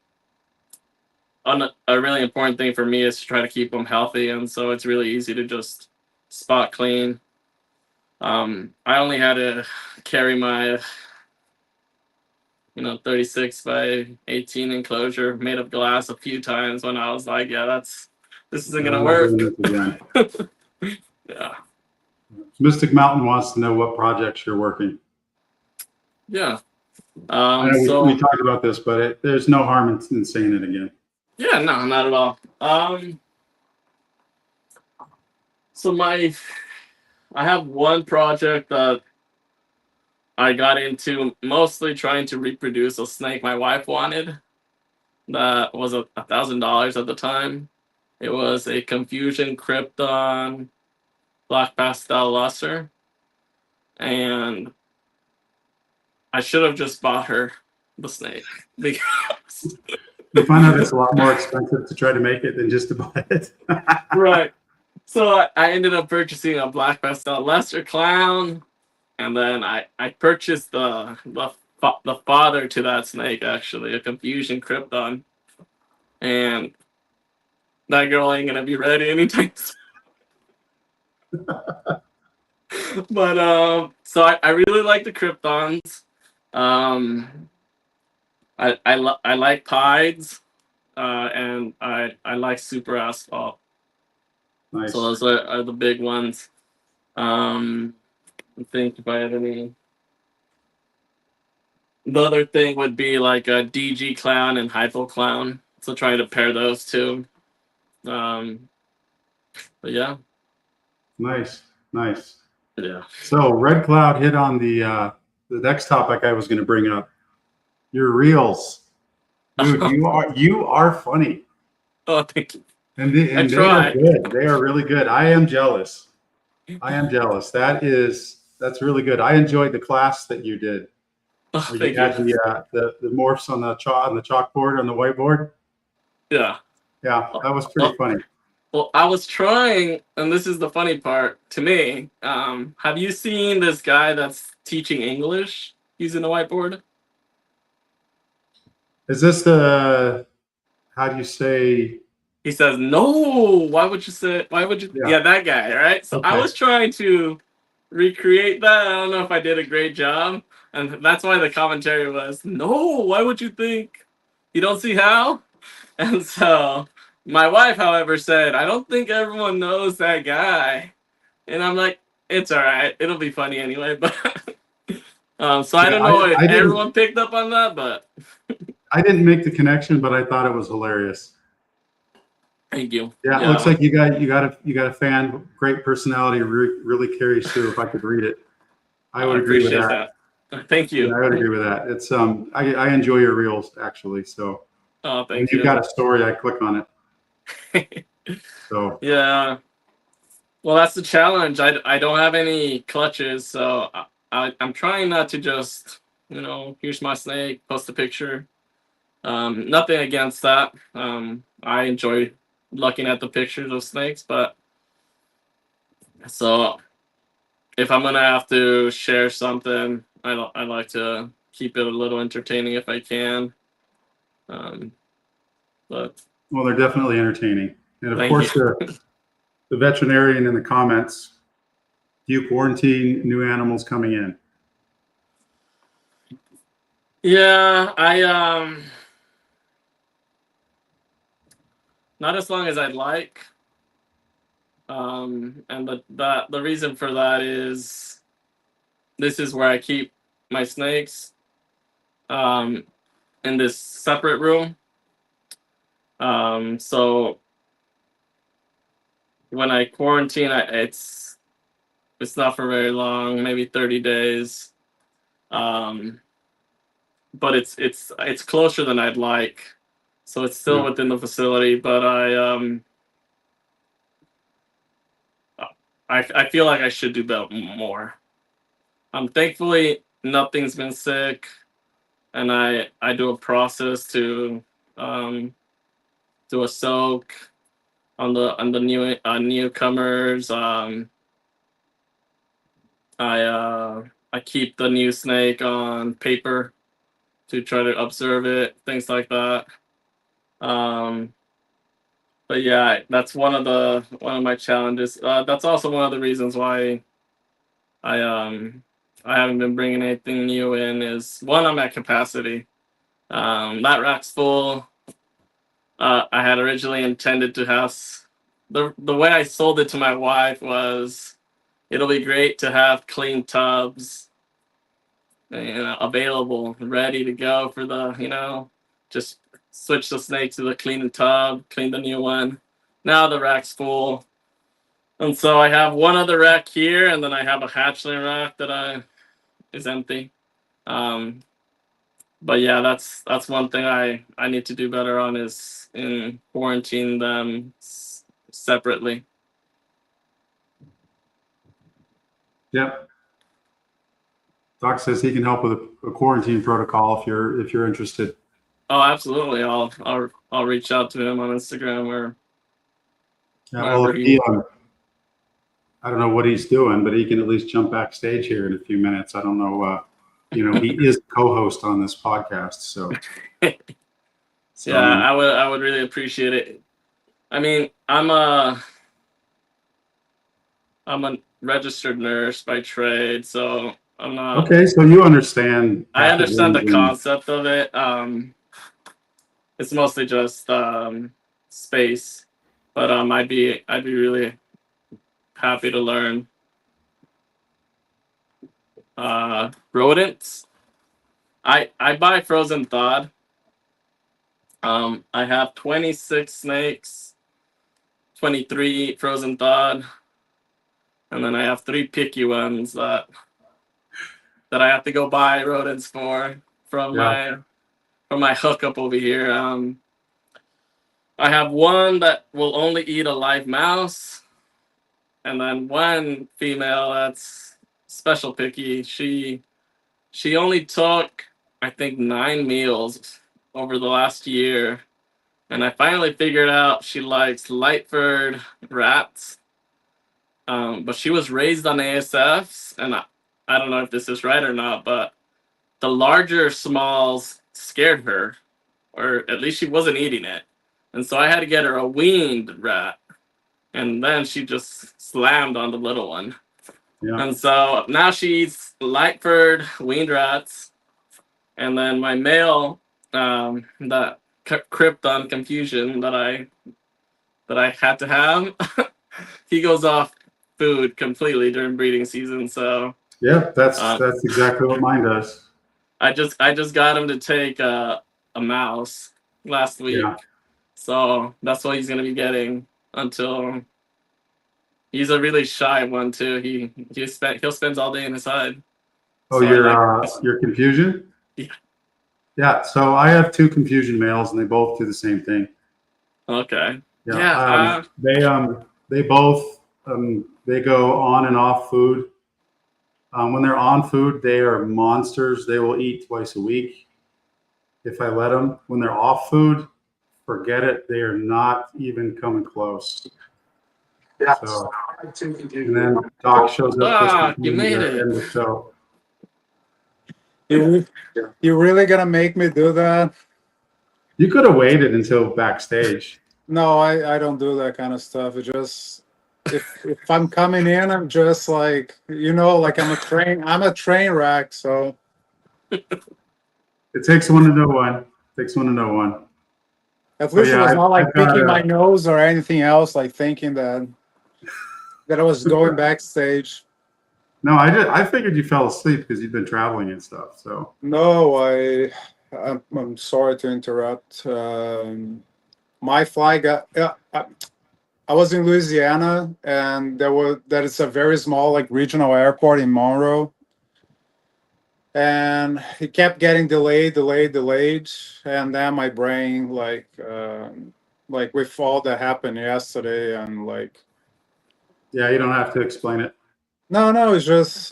really important thing for me is to try to keep them healthy, and so it's really easy to just spot clean. I only had to carry my 36 by 18 enclosure made of glass a few times when I was like, yeah, this isn't gonna work. Yeah. Mystic Mountain wants to know what projects you're working. Yeah. I know we talked about this, but there's no harm in saying it again. Yeah, no, not at all. So I have one project that I got into mostly trying to reproduce a snake my wife wanted. That was $1,000 at the time. It was a Confusion Krypton Black Pastel Luster. And I should have just bought her the snake because You find out it's a lot more expensive to try to make it than just to buy it. right. So I ended up purchasing a Black Pastel Luster clown, and then I purchased the father to that snake, actually, a Confusion Krypton. And that girl ain't gonna be ready anytime soon. But so I really like the Kryptons. I like Pides, and I like Super Asphalt. Nice. So those are the big ones. I think if I had any. The other thing would be like a DG Clown and Hypo Clown. So trying to pair those two. But yeah. Nice. Yeah. So Red Cloud hit on the next topic I was going to bring up. Your reels, dude. You are funny. Oh, thank you. And they are good. They are really good. I am jealous. That's really good. I enjoyed the class that you did. Oh, thank you. The morphs on the chalkboard on the whiteboard. Yeah. Yeah, that was pretty funny. Well, I was trying, and this is the funny part to me. Have you seen this guy that's teaching English using a whiteboard? Is this how do you say? He says, no, why would you? Yeah, that guy, right? So okay. I was trying to recreate that. I don't know if I did a great job. And that's why the commentary was, no, why would you think? You don't see how? And so my wife, however, said, I don't think everyone knows that guy. And I'm like, it's all right. It'll be funny anyway. But so I don't know if everyone picked up on that, but I didn't make the connection, but I thought it was hilarious. Thank you. Yeah, it looks like you got a fan. Great personality. Really carries through. If I could read it, I would agree with that. Thank you. Yeah, I would agree with that. It's I enjoy your reels actually. So thank you. You've got a story. I click on it. So yeah. Well, that's the challenge. I don't have any clutches, so I'm trying not to just here's my snake, post a picture. Nothing against that. I enjoy looking at the pictures of snakes, but so if I'm gonna have to share something, I like to keep it a little entertaining if I can. But well, they're definitely entertaining, and of course the veterinarian in the comments. Do you quarantine new animals coming in? Yeah, I not as long as I'd like. And the reason for that is this is where I keep my snakes in this separate room. So when I quarantine, it's not for very long, maybe 30 days. But it's closer than I'd like. So it's still within the facility, but I feel like I should do more. Thankfully, nothing's been sick, and I do a process to do a soak on the newcomers. I keep the new snake on paper to try to observe it, things like that. But yeah, that's one of my challenges. That's also one of the reasons why I haven't been bringing anything new in. Is one, I'm at capacity. That rack's full. I had originally intended to have the way I sold it to my wife was, it'll be great to have clean tubs, available, ready to go for the, just switch the snake to the clean tub, clean the new one. Now the rack's full. And so I have one other rack here, and then I have a hatchling rack that is empty. But yeah, that's one thing I need to do better on, is in quarantine them separately. Yep. Doc says he can help with a quarantine protocol if you're interested. Oh, absolutely. I'll reach out to him on Instagram or well, I don't know what he's doing, but he can at least jump backstage here in a few minutes. I don't know. He is co-host on this podcast, so. Yeah, I would really appreciate it. I mean, I'm a registered nurse by trade, so I'm not. Okay, so you understand. I understand the concept of it. It's mostly just space, but I'd be really happy to learn. Rodents. I buy frozen thawed. I have 26 snakes, 23 frozen thawed, and then I have 3 picky ones that I have to go buy rodents from my hookup over here. I have one that will only eat a live mouse, and then one female that's special picky. She only took, I think, 9 meals over the last year, and I finally figured out she likes light-furred rats. But she was raised on ASFs, and I don't know if this is right or not, but the larger smalls scared her, or at least she wasn't eating it. And so I had to get her a weaned rat, and then she just slammed on the little one. Yeah. And so now she eats light-furred weaned rats, and then my male, that Krypton confusion that I had to have, he goes off food completely during breeding season. So yeah, that's exactly what mine does. I just got him to take a mouse last week, so that's what he's gonna be getting until. He's a really shy one too. He'll spend all day inside. Oh, so your confusion? Yeah. Yeah. So I have 2 confusion males, and they both do the same thing. Okay. Yeah. They both they go on and off food. When they're on food, they are monsters. They will eat twice a week if I let them. When they're off food, forget it. They are not even coming close. Yeah. So, and then Doc shows up. You made it. So, you're really gonna make me do that? You could have waited until backstage. No, I don't do that kind of stuff. It just if I'm coming in, I'm just like like I'm a train wreck. So it takes one to know one. At least it was not like picking my nose or anything else, like thinking that I was going backstage. No, I figured you fell asleep because you've been traveling and stuff. So no, I'm sorry to interrupt. My flight got. I was in Louisiana, and that is a very small, like, regional airport in Monroe, and it kept getting delayed, and then my brain, like with all that happened yesterday, and like. Yeah, you don't have to explain it. No, it's just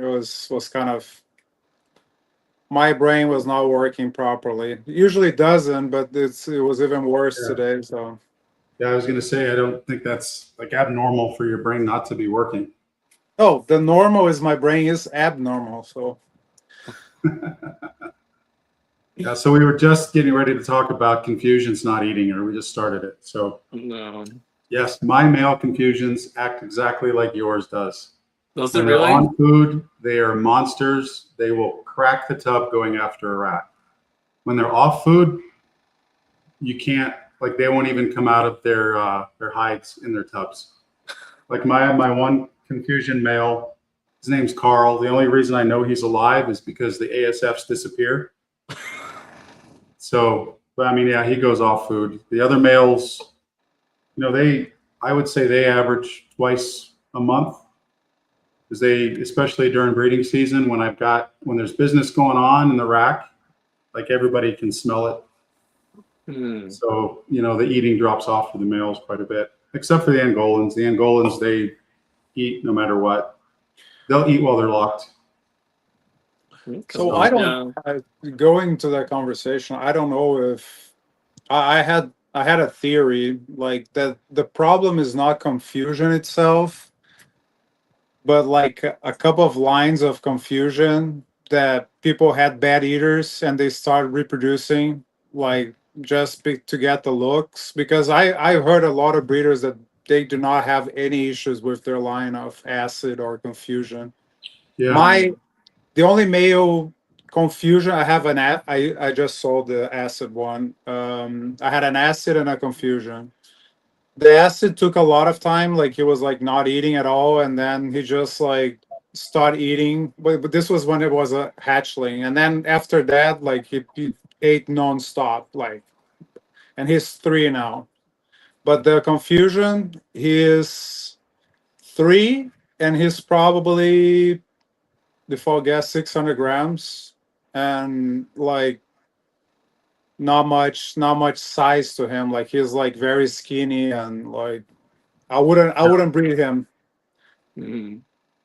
It was kind of, my brain was not working properly. It usually doesn't, but it was even worse Yeah. today. So Yeah, I was going to say, I don't think that's like abnormal for your brain not to be working. oh, the normal is my brain is abnormal. So Yeah, so we were just getting ready to talk about confusions not eating, or we just started it. So No. yes, my male confusions act exactly like yours does. Does it When they're really? on food, they are monsters. They will crack the tub going after a rat. When they're off food, you can't, like, they won't even come out of their hides in their tubs. Like my one confusion male, his name's Carl. The only reason I know he's alive is because the ASFs disappear. So, but I mean, yeah, he goes off food. The other males, I would say they average twice a month, because especially during breeding season, when there's business going on in the rack, like everybody can smell it. So, the eating drops off for the males quite a bit, except for the Angolans. The Angolans, they eat no matter what. They'll eat while they're locked. so I don't going to that conversation. I don't know if I had a theory like that the problem is not confusion itself, but like a couple of lines of confusion that people had bad eaters and they started reproducing like to get the looks. Because I've heard a lot of breeders that they do not have any issues with their line of acid or confusion. Yeah. The only male confusion I have I just saw the acid one. I had an acid and a confusion. The acid took a lot of time, like he was like not eating at all, and then he just like started eating. But this was when it was a hatchling, and then after that, like he ate nonstop, like, and he's 3 now. But the confusion, he is 3, and he's probably, default guess, 600 grams, and like not much size to him. Like he's like very skinny, and like I wouldn't breed him.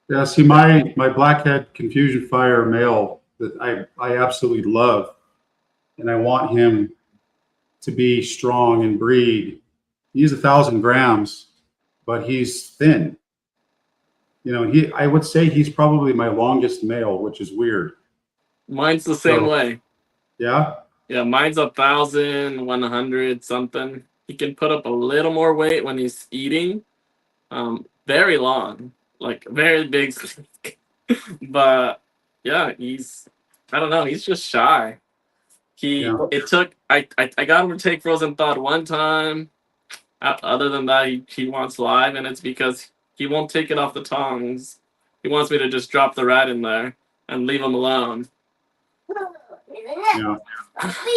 Yeah, see, my blackhead confusion fire male that I absolutely love, and I want him to be strong and breed. He's 1,000 grams, but he's thin. I would say he's probably my longest male, which is weird. Mine's the same way. Yeah. Yeah, mine's 1,100 something. He can put up a little more weight when he's eating. Very long, like very big. But yeah, I don't know, he's just shy. It took, I got him to take frozen thawed one time. Other than that, he wants live, and it's because he won't take it off the tongs. He wants me to just drop the rat in there and leave him alone. Yeah.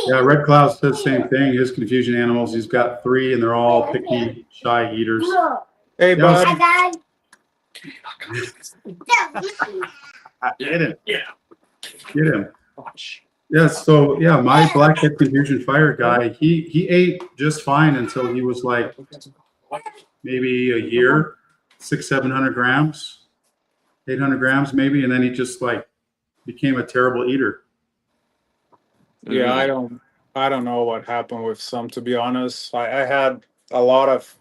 Yeah, Red Cloud says the same thing. His confusion animals, he's got 3, and they're all picky, shy eaters. Hey, bud. Hi, Dad. Get him. Yeah. Get him. Yeah, so yeah, my blackhead confusion fire guy, he ate just fine until he was like maybe a year, 700 grams, 800 grams maybe, and then he just like became a terrible eater. Yeah, I don't know what happened with some, to be honest. I had a lot of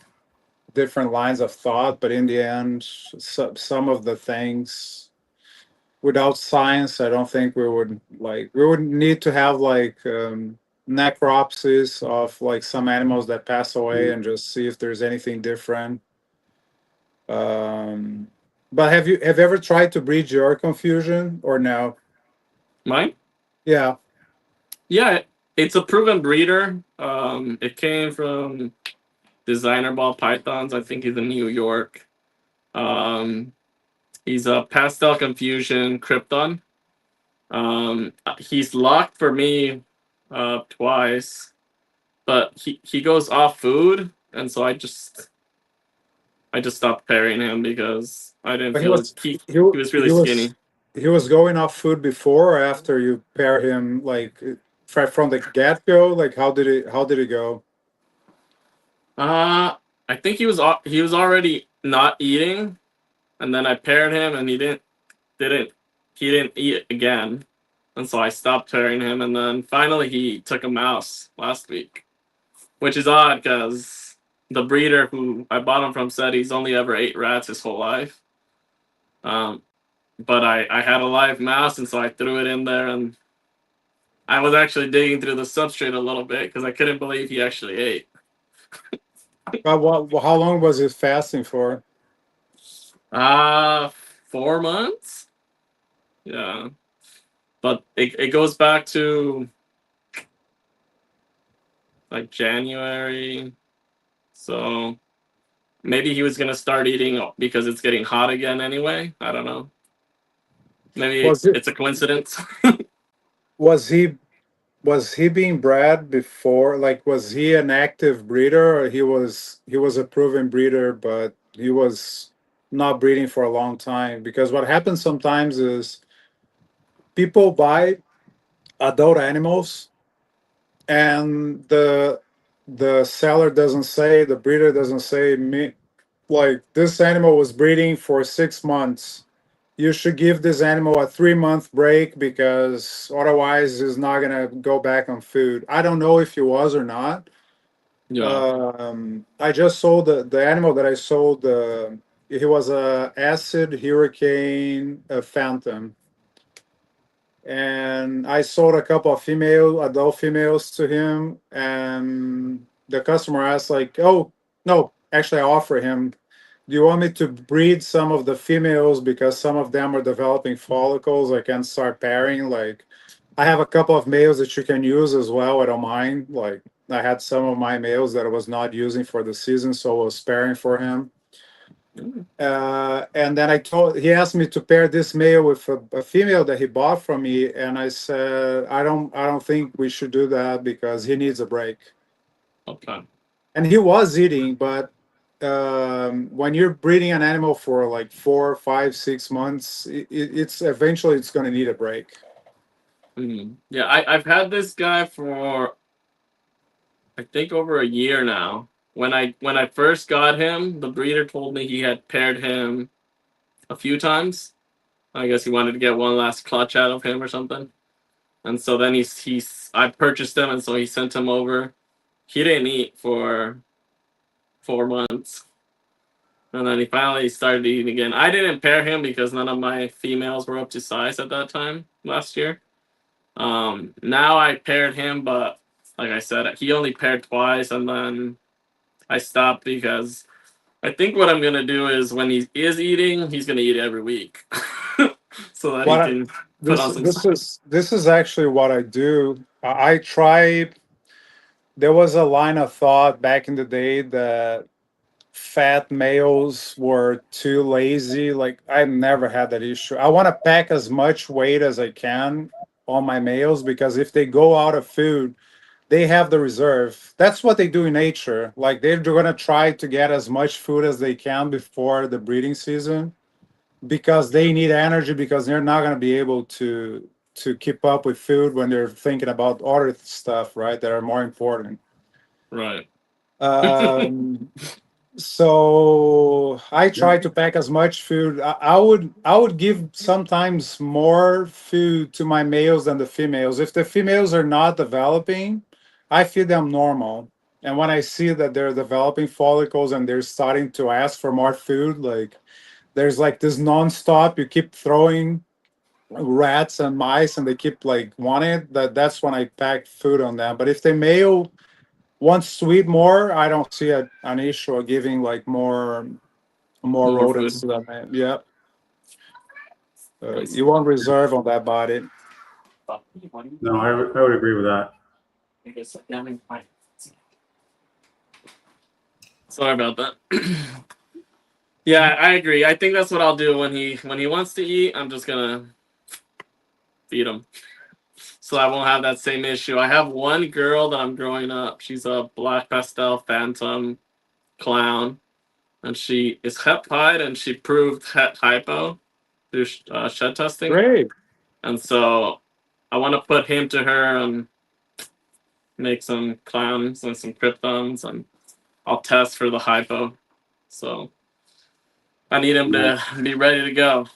different lines of thought, but in the end, some of the things, without science, I don't think we would need to have like necropsies of like some animals that pass away and just see if there's anything different. But have you ever tried to breed your confusion or no? Mine? Yeah. Yeah, it's a proven breeder. It came from designer ball pythons. I think he's in New York. He's a pastel confusion krypton. He's locked for me twice, but he goes off food, and so I just stopped pairing him because I didn't But feel he was really skinny. He was going off food before or after you pair him, like from the get go. Like how did it go? I think he was already not eating, and then I paired him, and he didn't he didn't eat again. And so I stopped pairing him. And then finally he took a mouse last week, which is odd because the breeder who I bought him from said he's only ever ate rats his whole life. But I had a live mouse, and so I threw it in there, and I was actually digging through the substrate a little bit because I couldn't believe he actually ate. But how long was it fasting for? 4 months? Yeah. But it goes back to like January. So maybe he was gonna start eating because it's getting hot again anyway. I don't know. Maybe it's a coincidence. Was he being bred before? Like, was he an active breeder, or he was a proven breeder, but he was not breeding for a long time? Because what happens sometimes is people buy adult animals, and the seller doesn't say, the breeder doesn't say, me, like, this animal was breeding for 6 months. You should give this animal a 3 month break because otherwise it's not gonna go back on food. I don't know if he was or not. Yeah. I just sold the animal that I sold. He was a acid hurricane phantom, and I sold a couple of adult females to him. And the customer asked, like, "Oh no, actually, I offer him. Do you want me to breed some of the females because some of them are developing follicles? I can start pairing. Like, I have a couple of males that you can use as well. I don't mind. Like, I had some of my males that I was not using for the season, so I was pairing for him." And then he asked me to pair this male with a female that he bought from me, and I said, I don't think we should do that because he needs a break. Okay. And he was eating, but when you're breeding an animal for like 4, 5, 6 months, it's eventually it's going to need a break. Yeah, I've had this guy for I think over a year now. When I first got him, the breeder told me he had paired him a few times. I guess he wanted to get one last clutch out of him or something. And so then I purchased him, and so he sent him over. He didn't eat for 4 months. And then he finally started eating again. I didn't pair him because none of my females were up to size at that time last year. Now I paired him, but like I said, he only paired twice, and then I stopped because I think what I'm gonna do is when he is eating, he's gonna eat every week, so that he can put on some. This is actually what I do. I try. There was a line of thought back in the day that fat males were too lazy. Like, I've never had that issue. I want to pack as much weight as I can on my males because if they go out of food, they have the reserve. That's what they do in nature. Like, they're going to try to get as much food as they can before the breeding season because they need energy, because they're not going to be able to keep up with food when they're thinking about other stuff, right, that are more important. Right. Um, so I try to pack as much food. I would give sometimes more food to my males than the females. If the females are not developing, I feed them normal. And when I see that they're developing follicles and they're starting to ask for more food, like, there's like this nonstop, you keep throwing rats and mice and they keep like wanting it, that's when I pack food on them. But if the male wants to eat more, I don't see an issue of giving like more rodents food. to that. Yeah. Nice. You want reserve on that body. No, I would agree with that. Sorry about that. Yeah, I agree. I think that's what I'll do when he wants to eat. I'm just gonna feed him, so I won't have that same issue. I have one girl that I'm growing up. She's a black pastel phantom clown, and she is het pied, and she proved het hypo through shed testing. Great. And so I want to put him to her and make some clowns and some kryptons, and I'll test for the hypo. So I need him to be ready to go.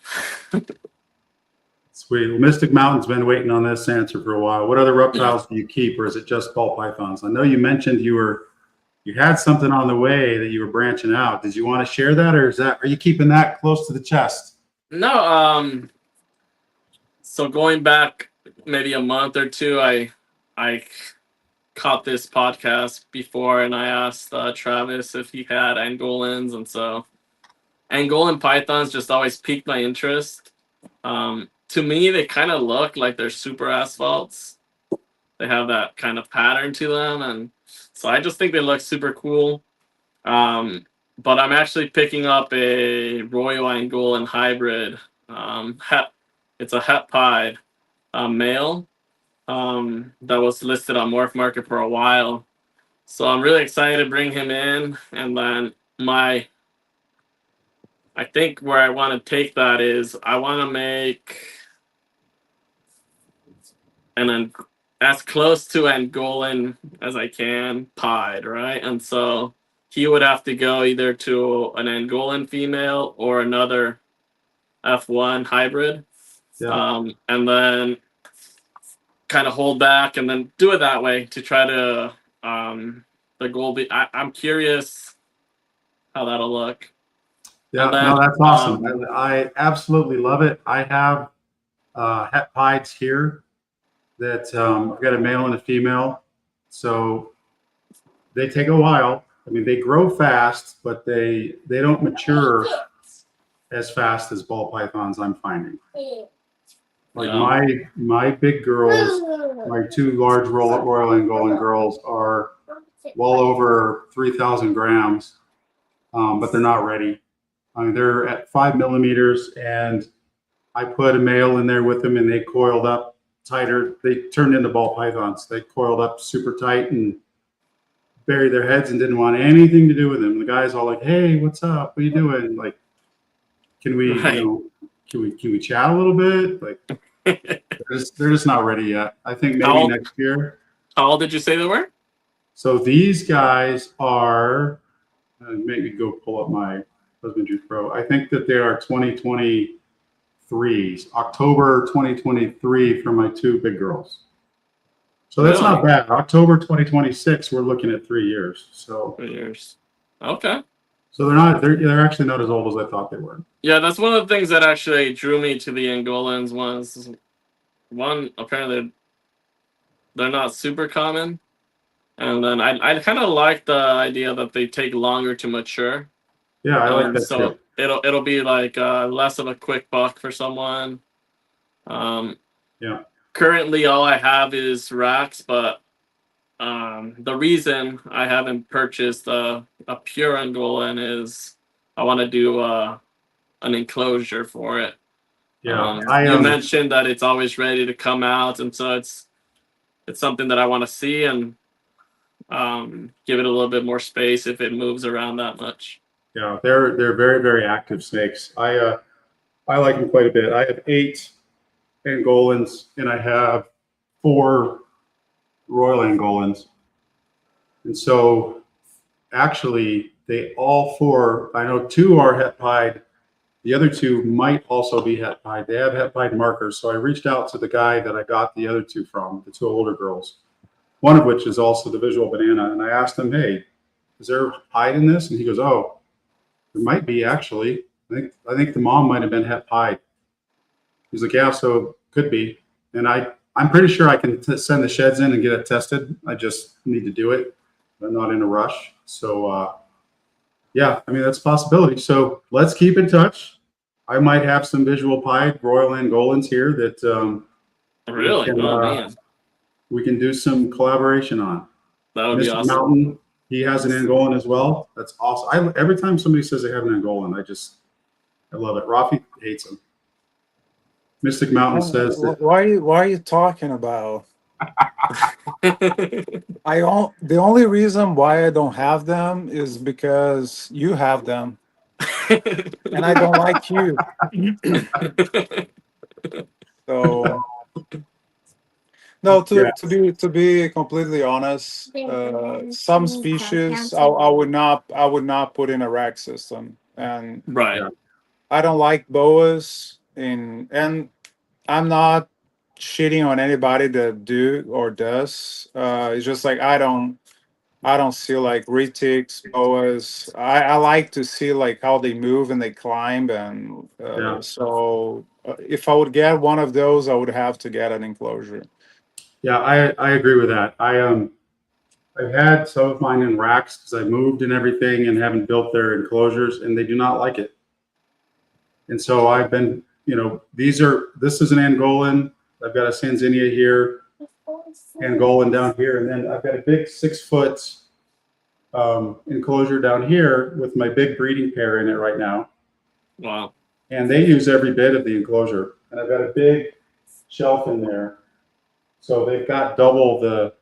Sweet. Well, Mystic Mountain's been waiting on this answer for a while. What other reptiles do you keep, or is it just ball pythons? I know you mentioned you had something on the way that you were branching out. Did you want to share that, or are you keeping that close to the chest? No. So going back maybe a month or two, I caught this podcast before, and I asked Travis if he had Angolans, and so Angolan pythons just always piqued my interest. To me, they kind of look like they're super asphalts. They have that kind of pattern to them, and so I just think they look super cool. But I'm actually picking up a Royal Angolan hybrid. It's a het pied male that was listed on Morph Market for a while. So I'm really excited to bring him in, and then I think where I want to take that is I want to make as close to Angolan as I can pied, right? And so he would have to go either to an Angolan female or another F1 hybrid. Yeah. And then kind of hold back and then do it that way to try to the goal be I'm curious how that'll look. Yeah, then, no, that's awesome. I absolutely love it. I have het pieds here that I've got a male and a female. So they take a while. I mean, they grow fast, but they don't mature as fast as ball pythons, I'm finding. Like my big girls, my two large Royal Angolan girls are well over 3,000 grams, but they're not ready. I mean, they're at 5 millimeters, and I put a male in there with them, and they coiled up tighter. They turned into ball pythons. They coiled up super tight and buried their heads and didn't want anything to do with them. The guy's all like, "Hey, what's up? What are you doing? Like, can we, can we chat a little bit?" Like, they're just not ready yet. I think maybe next year. How old did you say they were? So these guys are. Make me go pull up my Husbandry Pro. I think that they are 2023s, October 2023 for my two big girls. So that's not bad. October 2026, we're looking at 3 years. So 3 years. Okay. So they're actually not as old as I thought they were. Yeah, that's one of the things that actually drew me to the Angolans was one, apparently they're not super common. And then I kind of like the idea that they take longer to mature. Yeah, I like that so too. It'll be like less of a quick buck for someone. Yeah. Currently, all I have is racks, but the reason I haven't purchased a pure Angolan is I want to do an enclosure for it. Yeah, you mentioned that it's always ready to come out, and so it's something that I want to see and give it a little bit more space if it moves around that much. Yeah, they're very, very active snakes. I like them quite a bit. I have 8 Angolans and I have 4 Royal Angolans. And so actually they all 4, I know 2 are het pied. The other 2 might also be het pied. They have het pied markers. So I reached out to the guy that I got the other 2 from, the 2 older girls, one of which is also the Visual Banana. And I asked him, "Hey, is there pied in this?" And he goes, "Oh, there might be actually. I think the mom might have been het pied." He's like, "Yeah, so could be." And I'm pretty sure I can send the sheds in and get it tested. I just need to do it. I'm not in a rush. So yeah, I mean, that's a possibility. So let's keep in touch. I might have some visual pied Royal Angolans here that Really? We can do some collaboration on. That would be Mr. awesome. Mountain, he has an Angolan as well. That's awesome. Every time somebody says they have an Angolan, I love it. Rafi hates them. Mystic Mountain says that. Why are you talking about? The only reason why I don't have them is because you have them, and I don't like you. So no, to be completely honest, some species I would not put in a rack system, and right. I don't like boas and I'm not cheating on anybody that do or does. It's just like I don't see like retics, boas. I like to see like how they move and they climb, and Yeah. so if I would get one of those, I would have to get an enclosure. Yeah, I agree with that. I've had some of mine in racks because I moved and everything and haven't built their enclosures, and they do not like it. And so I've been, this is an Angolan. I've got a Sanzinia here, Angolan down here, and then I've got a big 6 foot enclosure down here with my big breeding pair in it right now. Wow. And they use every bit of the enclosure. And I've got a big shelf in there. So they've got double the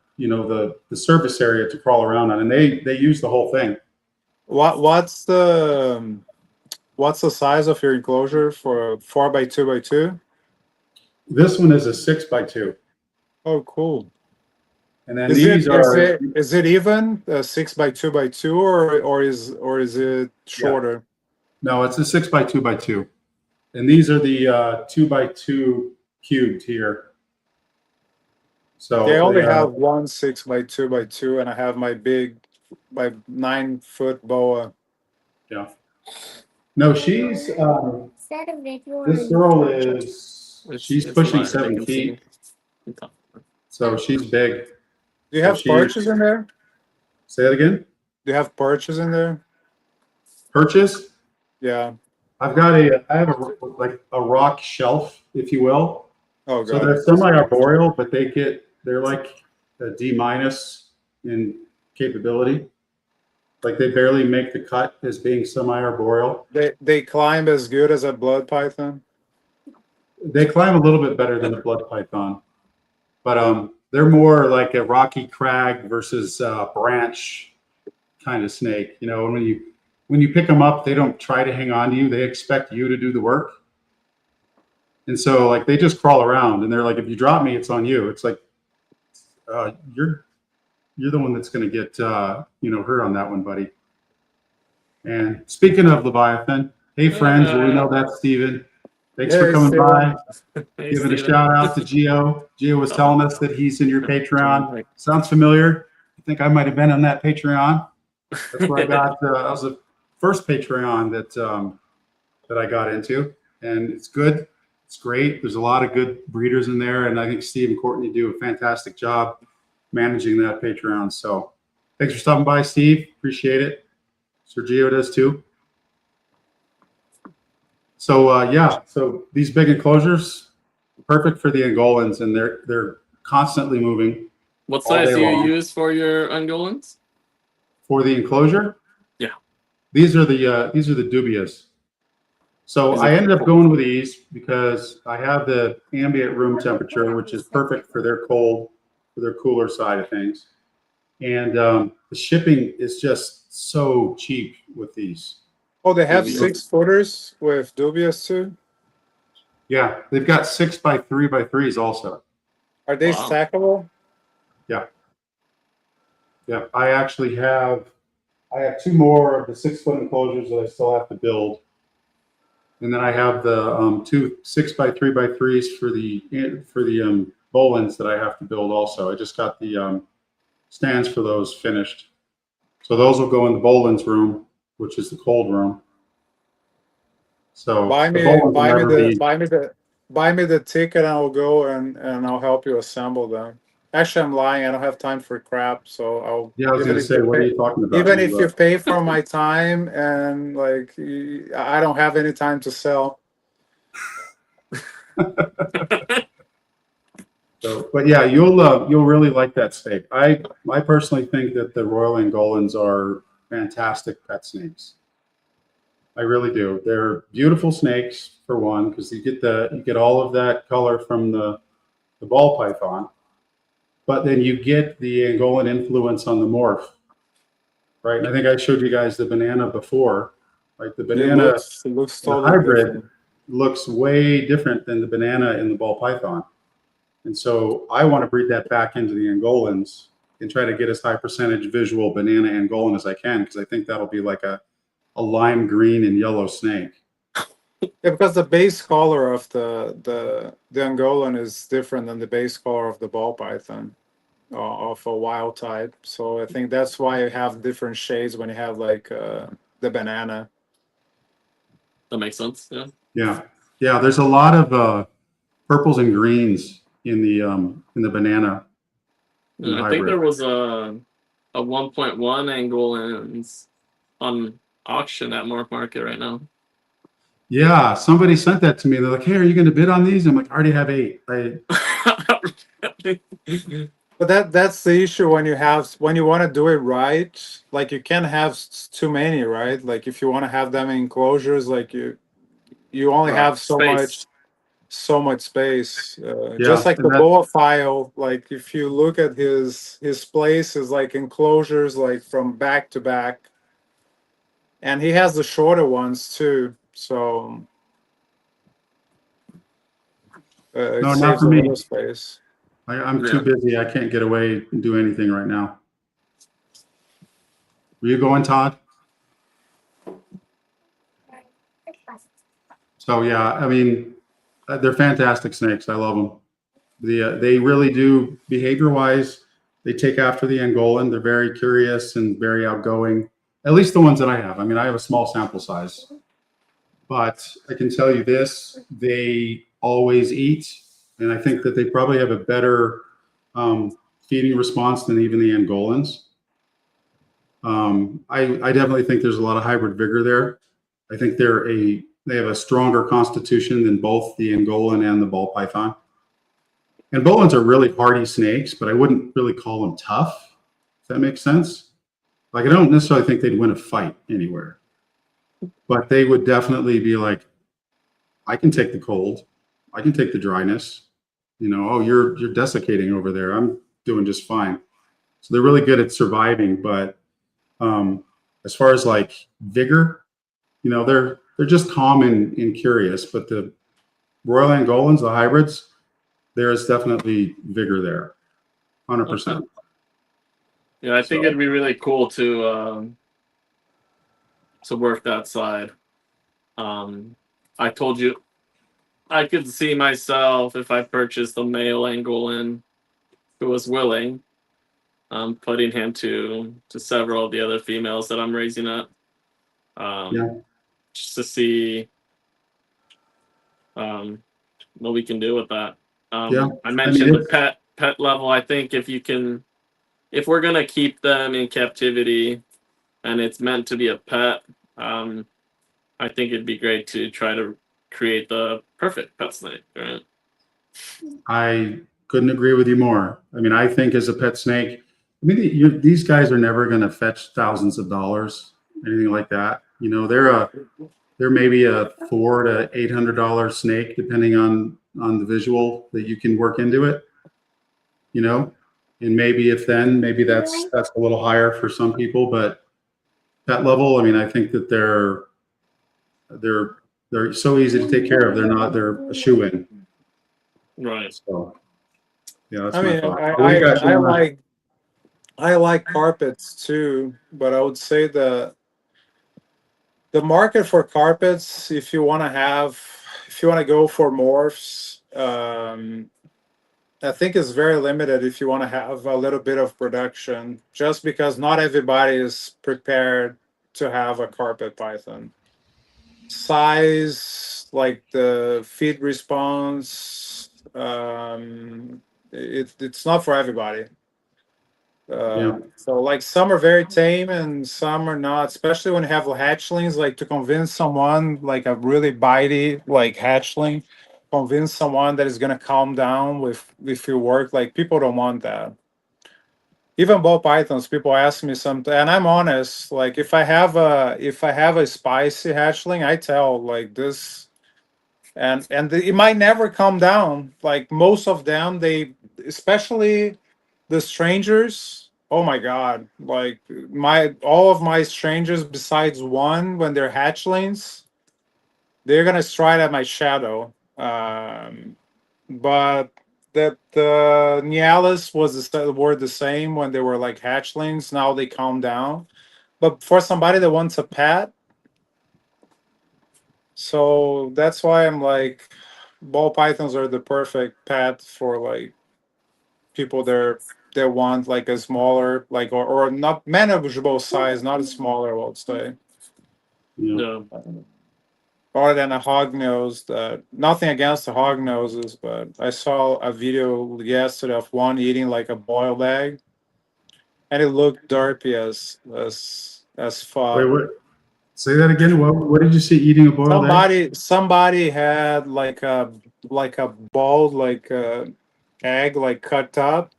surface area to crawl around on, and they use the whole thing. What's the size of your enclosure for 4x2x2? This one is a 6x2. Oh, cool. And then these are is it even a 6x2x2 or is it shorter? No, it's a 6x2x2. And these are the 2x2 cubed here. So they only have one 6x2x2, and I have my 9-foot boa. Yeah. No, she's this girl she's pushing 7 feet. So she's big. Do you have perches in there? Say that again? Do you have perches in there? Perches? Yeah. I have a rock shelf, if you will. Oh, so God. they're semi-arboreal, but they're like a D- in capability. Like they barely make the cut as being semi-arboreal. They climb as good as a blood python? They climb a little bit better than a blood python, but they're more like a rocky crag versus branch kind of snake. When you pick them up, they don't try to hang on to you. They expect you to do the work. And so like they just crawl around, and they're like, if you drop me, it's on you. It's like you're the one that's going to get hurt on that one, buddy. And speaking of Leviathan, hey friends, we know that's Steven. Thanks for coming by. Hey, Giving Steven. a shout out to Geo. Geo was telling us that he's in your Patreon. Sounds familiar. I think I might have been on that Patreon. That's where I got. That was the first Patreon that I got into, and it's good. It's great. There's a lot of good breeders in there, and I think Steve and Courtney do a fantastic job managing that Patreon. So thanks for stopping by, Steve. Appreciate it. Sergio does too. So so these big enclosures, perfect for the Angolans, and they're constantly moving. What size do you use for your Angolans? For the enclosure? Yeah. These are the dubias. So I ended up going with these because I have the ambient room temperature, which is perfect for their cooler side of things. And the shipping is just so cheap with these. Oh, they have 6-footers with dubias too? Yeah, they've got 6x3x3s also. Are they stackable? Yeah. Yeah, I have 2 more of the 6-foot enclosures that I still have to build. And then I have the 2 6x3x3s for the Bolins that I have to build also. I just got the stands for those finished. So those will go in the Bolins room, which is the cold room. So buy me the ticket, and I'll go and I'll help you assemble them. Actually, I'm lying. I don't have time for crap. So I'll. Yeah, I was going to say, what are you talking about? Even if you pay for my time, and like I don't have any time to sell. So, but yeah, you'll really like that snake. I personally think that the Royal Angolans are fantastic pet snakes. I really do. They're beautiful snakes for one, because you get all of that color from the ball python, but then you get the Angolan influence on the morph, right? And I think I showed you guys the banana before, right? The banana it looks totally hybrid different. looks way different than the banana in the ball python. And so I want to breed that back into the Angolans and try to get as high percentage visual banana Angolan as I can, because I think that'll be like a lime green and yellow snake. Yeah, because the base color of the Angolan is different than the base color of the ball python of a wild type. So I think that's why you have different shades when you have like the banana. That makes sense. Yeah. Yeah. Yeah. There's a lot of purples and greens in the banana in And the I think hybrid. there was a 1.1 angle on auction at Mark Market right now. Yeah, somebody sent that to me. They're like, "Hey, are you going to bid on these?" I'm like, "I already have 8." But that's the issue when you want to do it right. Like you can't have too many, right? Like if you want to have them in enclosures, like you only Right. have Space. so much space. Just Yeah, like and the that boa file, like if you look at his place is like enclosures like from back to back, and he has the shorter ones too. So it no, not saves for a me. little space. I'm too Yeah. busy. I can't get away and do anything right now. Were you going, Todd? So yeah, I mean, they're fantastic snakes. I love them. They really do behavior wise. They take after the Angolan. They're very curious and very outgoing. At least the ones that I have. I mean, I have a small sample size, but I can tell you this: they always eat, and I think that they probably have a better feeding response than even the Angolans. I definitely think there's a lot of hybrid vigor there. I think they have a stronger constitution than both the Angolan and the ball python. And Bolins are really hardy snakes, but I wouldn't really call them tough, if that makes sense. Like, I don't necessarily think they'd win a fight anywhere, but they would definitely be like, I can take the cold, I can take the dryness. Oh, you're desiccating over there. I'm doing just fine. So they're really good at surviving. But as far as like vigor, they're just calm and curious. But the Royal Angolans, the hybrids, there is definitely vigor there, Okay. 100%. Yeah, I think So it'd be really cool to work that side. I told you I could see myself if I purchased a male Angolan who was willing, putting him to several of the other females that I'm raising up, yeah, just to see what we can do with that. yeah. I I mean, mentioned the pet level. I think if we're gonna keep them in captivity and it's meant to be a pet, I think it'd be great to try to create the perfect pet snake, right? I couldn't agree with you more. I mean, I think as a pet snake, I mean, these guys are never going to fetch thousands of dollars, anything like that. They're maybe a $400 to $800 snake, depending on the visual that you can work into it. You know, and maybe that's a little higher for some people, but pet level, I mean, I think that they're they're so easy to take care of. They're a shoe in. Right. So yeah, that's I my mean, thought. What do you got, Shannon? I like carpets too, but I would say the market for carpets, if you want to go for morphs, I think is very limited if you want to have a little bit of production, just because not everybody is prepared to have a carpet python. Size, like the feed response, it's not for everybody. Yeah, So like some are very tame and some are not, especially when you have hatchlings, like to convince someone like a really bitey like hatchling, convince someone that is gonna calm down with your work, like people don't want that. Even ball pythons, people ask me something, and I'm honest, like if I have a spicy hatchling, I tell like this, it might never calm down. Like most of them, they, especially the strangers, oh my god, like my all of my strangers besides one, when they're hatchlings, they're gonna stride at my shadow. But that the Nialis were the same when they were like hatchlings. Now they calm down. But for somebody that wants a pet, So that's why I'm like, ball pythons are the perfect pet for like people that want like a smaller, like or not manageable size, not a smaller, I would say. Yeah. Yeah. Other than a hog nose, that nothing against the hog noses, but I saw a video yesterday of one eating like a boiled egg, and it looked derpy as Wait, fuck. what? Say that again. What did you see eating a boiled egg? Somebody had like a boiled like egg like cut up,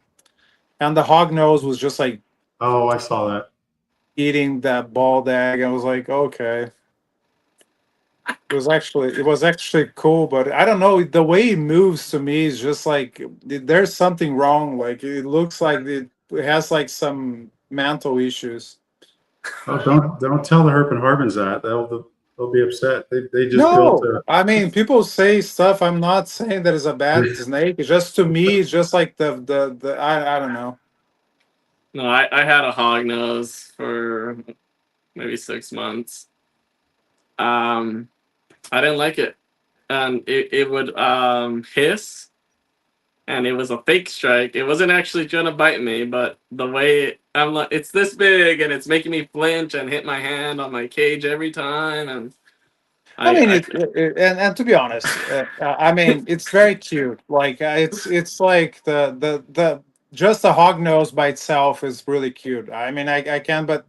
and the hog nose was just like Oh, I saw that. eating that boiled egg. I was like, okay. It was actually cool, but I don't know, the way it moves to me is just like there's something wrong. Like it looks like it has like some mental issues. Oh, don't tell the Herp and Harbins that. They'll be upset. They just built No, a. I mean people say stuff. I'm not saying that it's a bad snake. It's just to me, it's just like the I don't know. No, I had a hog nose for maybe 6 months. I didn't like it. It would hiss, and it was a fake strike. It wasn't actually trying to bite me, but the way I'm like, it's this big, and it's making me flinch and hit my hand on my cage every time, and I mean, I and to be honest, I mean, it's very cute. Like it's like the just the hog nose by itself is really cute. I mean, I can, but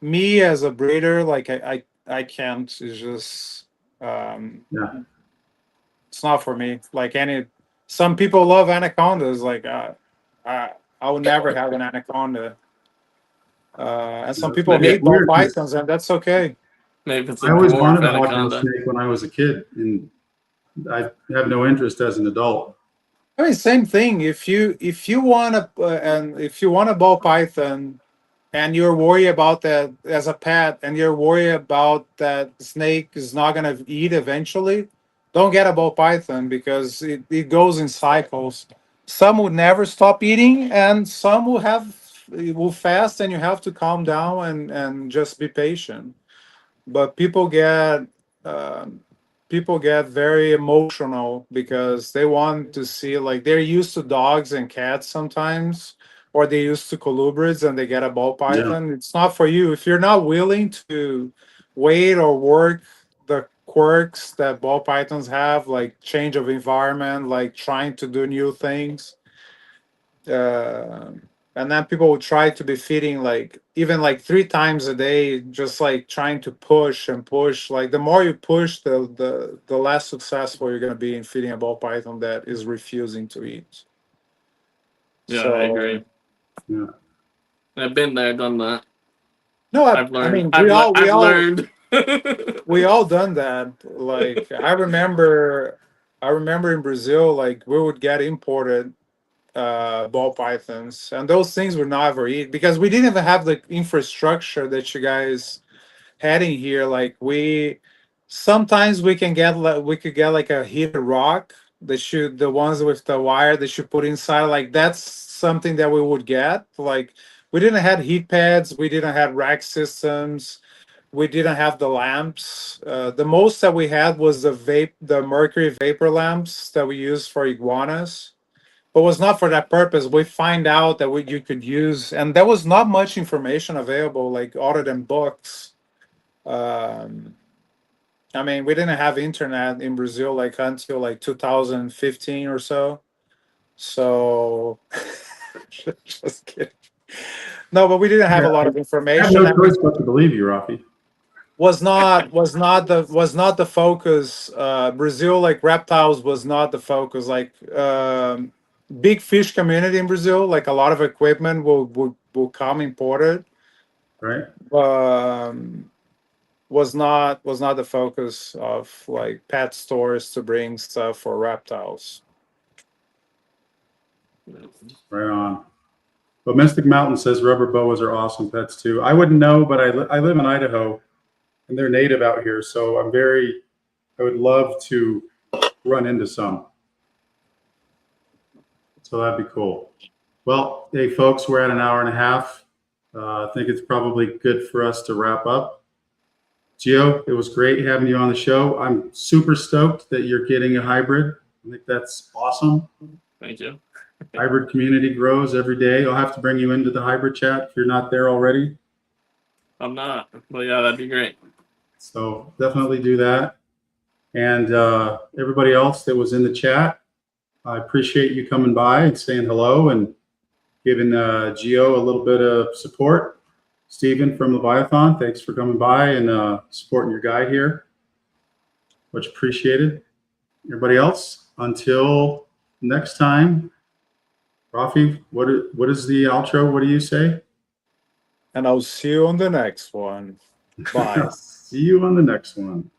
me as a breeder, like I can't. It's just Yeah. it's not for me. Like any, some people love anacondas. Like I I would never have an anaconda. And some people maybe It's hate ball weird 'cause pythons, and that's okay. maybe it's a I always dwarf wanted a hognose anaconda. snake when I was a kid, and I have no interest as an adult. I mean, same thing. If you want to and if you want a ball python, and you're worried about that as a pet, and you're worried about that snake is not gonna eat eventually, don't get a ball python because it goes in cycles. Some would never stop eating, and some will fast, and you have to calm down and just be patient. But um, people get very emotional because they want to see, like they're used to dogs and cats sometimes, or they're used to colubrids and they get a ball Yeah. python. It's not for you if you're not willing to wait or work the quirks that ball pythons have, like change of environment, like trying to do new things. uh, and then people will try to be feeding like even like 3 times a day, just like trying to push and push. Like the more you push, the less successful you're going to be in feeding a ball python that is refusing to eat. Yeah, I So agree. Yeah. I've been there, done that. no, I've I learned. mean we I've all learned. we all done that. Like I remember in Brazil, like we would get imported ball pythons, and those things were never eat because we didn't even have the infrastructure that you guys had in here. Like we sometimes we could get like a heated rock that should the ones with the wire that you put inside, like that's something that we would get. Like we didn't have heat pads, we didn't have rack systems, we didn't have the lamps. The most that we had was the mercury vapor lamps that we use for iguanas, but was not for that purpose. We find out that you could use, and there was not much information available, like other than books. Um, I mean, we didn't have internet in Brazil like until like 2015 or so. So, just kidding. No, but we didn't have Yeah. a lot of I have information. no I mean, choice but to believe you, Rafi. was not the focus. Brazil, like reptiles, was not the focus. Like big fish community in Brazil, like a lot of equipment will come imported. Right. Um, was not the focus of like pet stores to bring stuff for reptiles. Right on. But Mystic Mountain says rubber boas are awesome pets too. I wouldn't know, but I live in Idaho, and they're native out here, so I would love to run into some. So that'd be cool. Well, hey folks, we're at an hour and a half. I think it's probably good for us to wrap up. Gio, it was great having you on the show. I'm super stoked that you're getting a hybrid. I think that's awesome. Thank you. Hybrid community grows every day. I'll have to bring you into the hybrid chat if you're not there already. I'm not, but yeah, that'd be great. So definitely do that. And everybody else that was in the chat, I appreciate you coming by and saying hello and giving Gio a little bit of support. Stephen from Leviathan, thanks for coming by and supporting your guy here. Much appreciated. Everybody else, until next time. Rafi, what is the outro? What do you say? And I'll see you on the next one. Bye. See you on the next one.